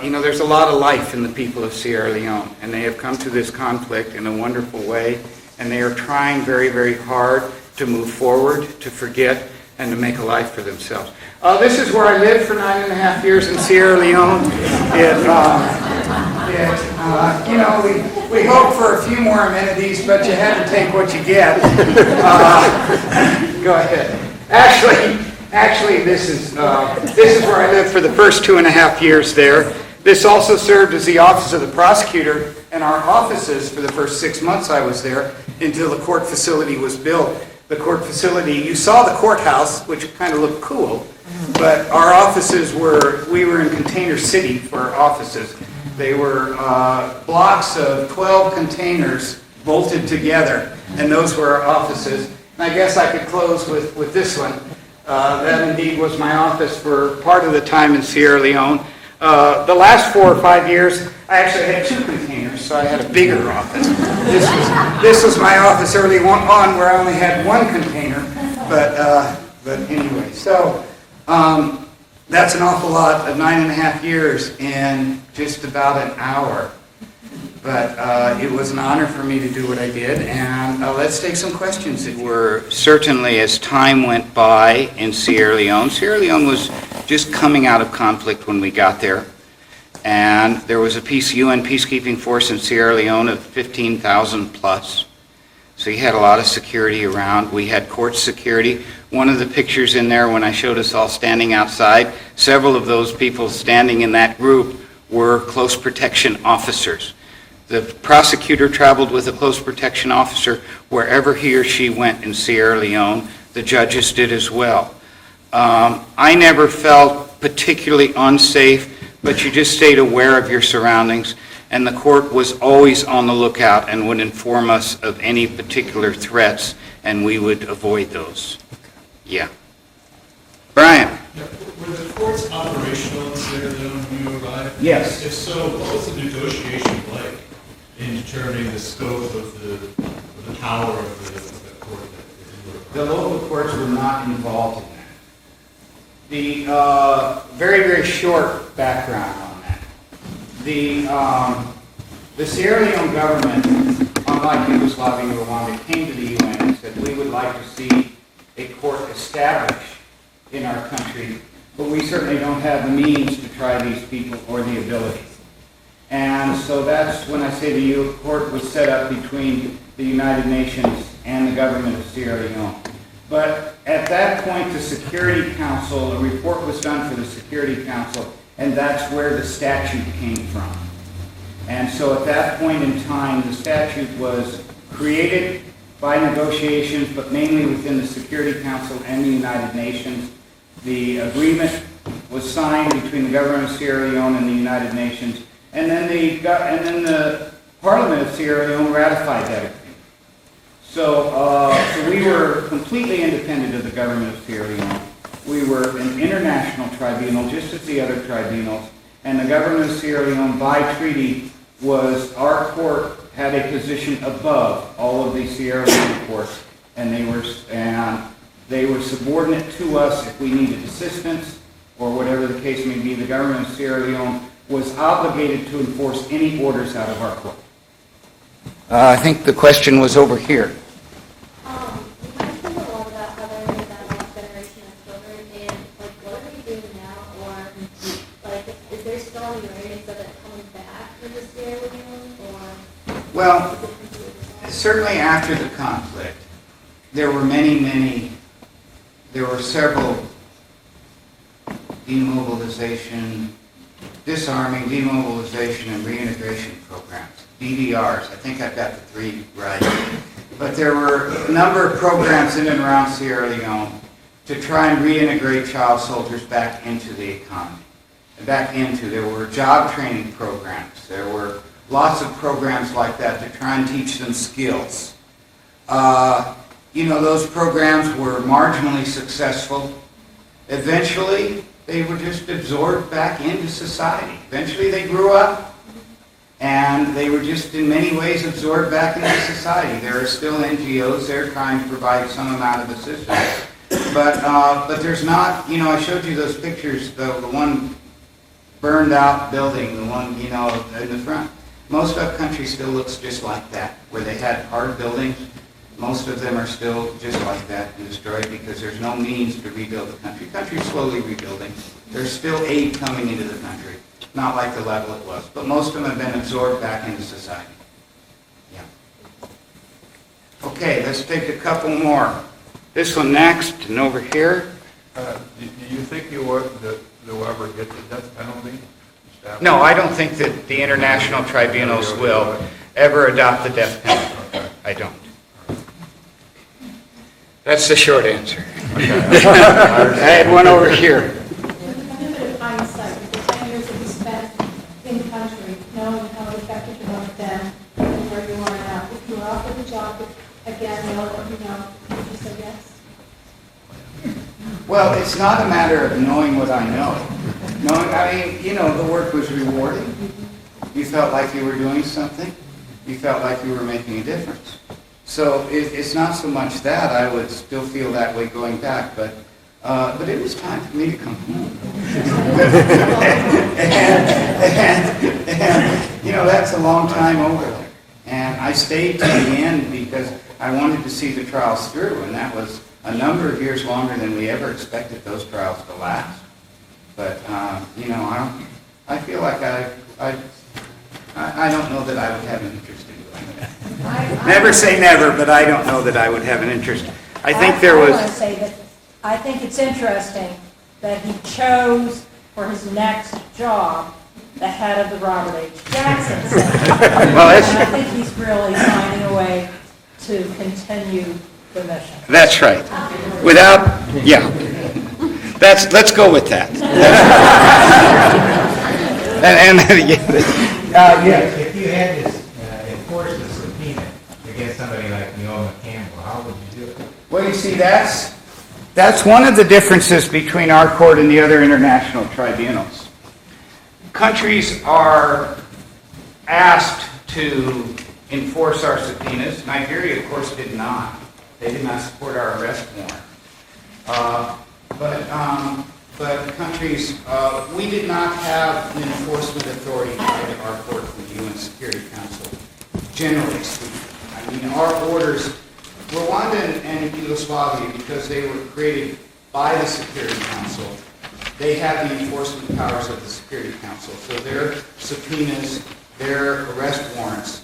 there's a lot of life in the people of Sierra Leone, and they have come to this conflict in a wonderful way, and they are trying very, very hard to move forward, to forget, and to make a life for themselves. This is where I lived for 9.5 years in Sierra Leone. We hoped for a few more amenities, but you had to take what you get. Go ahead. Actually, this is where I lived for the first 2.5 years there. This also served as the office of the prosecutor and our offices for the first 6 months I was there until the court facility was built. The court facility, you saw the courthouse, which kind of looked cool, but our offices we were in Container City for our offices. They were blocks of 12 containers bolted together, and those were our offices. And I guess I could close with this one. That indeed was my office for part of the time in Sierra Leone. The last 4 or 5 years, I actually had 2 containers, so I had a bigger office. This was my office early on where I only had 1 container, but anyway. So that's an awful lot of 9.5 years in just about an hour. But it was an honor for me to do what I did, and let's take some questions. That were certainly, as time went by in Sierra Leone was just coming out of conflict when we got there. And there was a UN peacekeeping force in Sierra Leone of 15,000 plus. So you had a lot of security around. We had court security. One of the pictures in there when I showed us all standing outside, several of those people standing in that group were close protection officers. The prosecutor traveled with a close protection officer wherever he or she went in Sierra Leone. The judges did as well. I never felt particularly unsafe, but you just stayed aware of your surroundings, and the court was always on the lookout and would inform us of any particular threats, and we would avoid those. Yeah. Brian? Yeah, were the courts operational in Sierra Leone when you arrived? Yes. If so, what was the negotiation like in determining the scope of the power of the court that The local courts were not involved in that. The very, very short background on that. The Sierra Leone government, unlike Yugoslavia and Rwanda, came to the UN and said, we would like to see a court established in our country, but we certainly don't have the means to try these people or the ability. And so that's when I say the court was set up between the United Nations and the government of Sierra Leone. But at that point, the Security Council, a report was done for the Security Council, and that's where the statute came from. And so at that point in time, the statute was created by negotiations, but mainly within the Security Council and the United Nations. The agreement was signed between the government of Sierra Leone and the United Nations, and then the Parliament of Sierra Leone ratified that agreement. So we were completely independent of the government of Sierra Leone. We were an international tribunal, just as the other tribunals, and the government of Sierra Leone, by treaty, our court had a position above all of the Sierra Leone courts, and they were subordinate to us if we needed assistance or whatever the case may be. The government of Sierra Leone was obligated to enforce any orders out of our court. I think the question was over here. You mentioned a lot about how there is that lost generation of children, and what are we doing now, or is there still any awareness of it coming back from the Sierra Leone, or? Well, certainly after the conflict, there were there were several disarming, demobilization, and reintegration programs, DDRs. I think I've got the 3 right. But there were a number of programs in and around Sierra Leone to try and reintegrate child soldiers back into the economy. There were job training programs. There were lots of programs like that to try and teach them skills. Those programs were marginally successful. Eventually, they were just absorbed back into society. Eventually, they grew up, and they were just in many ways absorbed back into society. There are still NGOs there trying to provide some amount of assistance. But there's not, I showed you those pictures, the one burned out building, the one, in the front. Most upcountry still looks just like that, where they had hard buildings. Most of them are still just like that and destroyed because there's no means to rebuild the country. The country's slowly rebuilding. There's still aid coming into the country, not like the level it was. But most of them have been absorbed back into society. Yeah. Okay, let's take a couple more. This one next, and over here. Do you think they'll ever get the death penalty? No, I don't think that the international tribunals will ever adopt the death penalty. I don't. That's the short answer. I had one over here. In hindsight, the 10 years that you spent in the country, knowing how it affected you back then and where you are now, if you were offered the job again, would you say yes? Well, it's not a matter of knowing what I know. No, I mean, you know, the work was rewarding. You felt like you were doing something. You felt like you were making a difference. So it's not so much that. I would still feel that way going back, but it was time for me to come home. and, you know, that's a long time over. And I stayed to the end because I wanted to see the trials through, and that was a number of years longer than we ever expected those trials to last. But, you know, I feel like I don't know that I would have an interest in doing that. Never say never, but I don't know that I would have an interest. I think there was... I want to say that I think it's interesting that he chose for his next job the head of the Robert H. Jackson Center. Well, And I think he's really finding a way to continue the mission. That's right. Without, yeah. Let's go with that. Yes, if you had to enforce a subpoena against somebody like Leone Campbell, how would you do it? Well, you see, that's one of the differences between our court and the other international tribunals. Countries are asked to enforce our subpoenas. Nigeria, of course, did not. They did not support our arrest warrant. But countries, we did not have an enforcement authority by our court from the UN Security Council, generally speaking. I mean, our orders, Rwanda and Yugoslavia, because they were created by the Security Council, they have the enforcement powers of the Security Council. So their subpoenas, their arrest warrants,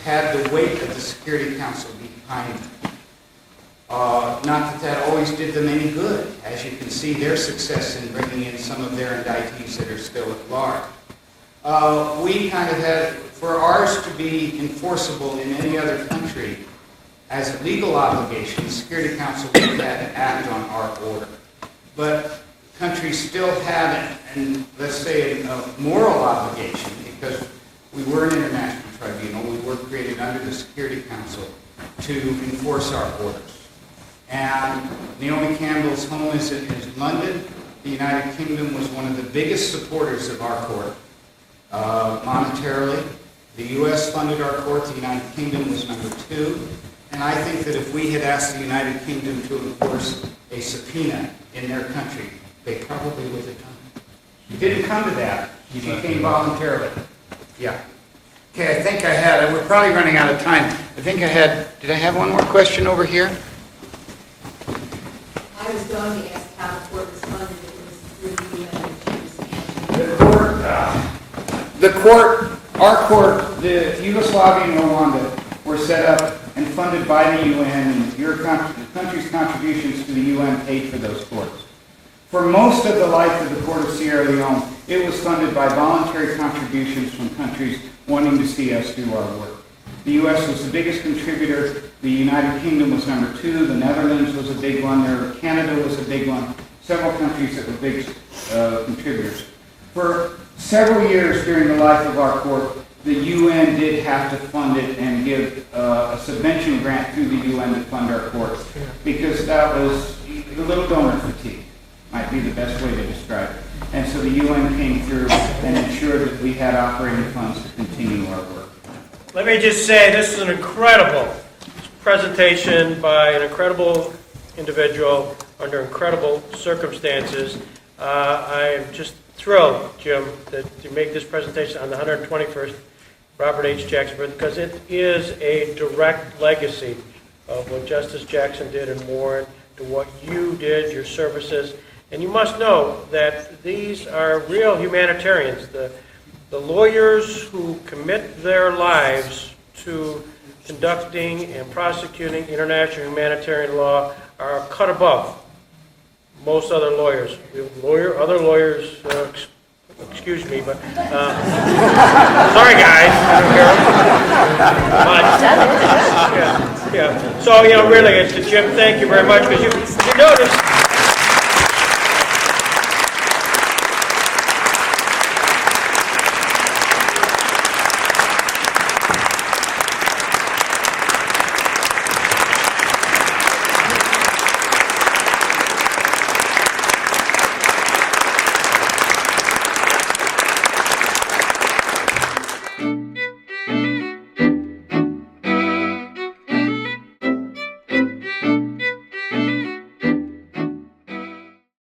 had the weight of the Security Council behind them. Not that always did them any good. As you can see, their success in bringing in some of their indictees that are still at large. We kind of had, for ours to be enforceable in any other country as a legal obligation, the Security Council would have had to act on our order. But countries still had, and let's say, a moral obligation, because we were an international tribunal, we were created under the Security Council to enforce our orders. And Naomi Campbell's home is in London. The United Kingdom was one of the biggest supporters of our court, monetarily. The U.S. funded our court. The United Kingdom was number 2. And I think that if we had asked the United Kingdom to enforce a subpoena in their country, they probably would have done it. It didn't come to that. She came voluntarily. Yeah. Okay, I think I had, we're probably running out of time. I think I had, did I have one more question over here? I was going to ask how the court was funded. It was through the Our court, the Yugoslavia and Rwanda were set up and funded by the UN, and the country's contributions to the UN paid for those courts. For most of the life of the Court of Sierra Leone, it was funded by voluntary contributions from countries wanting to see us do our work. The U.S. was the biggest contributor. The United Kingdom was number 2. The Netherlands was a big one. Canada was a big one. Several countries that were big contributors. For several years during the life of our court, the UN did have to fund it and give a subvention grant through the UN to fund our courts, because that was a little donor fatigue, might be the best way to describe it. And so the UN came through and ensured that we had operating funds to continue our work. Let me just say, this is an incredible presentation by an incredible individual under incredible circumstances. I am just thrilled, Jim, that you make this presentation on the 121st Robert H. Jackson birthday, because it is a direct legacy of what Justice Jackson did in Warren to what you did, your services. And you must know that these are real humanitarians. The lawyers who commit their lives to conducting and prosecuting international humanitarian law are cut above most other lawyers. Other lawyers, excuse me, but sorry guys, I don't care. But, yeah. So, really, Jim, thank you very much, because you notice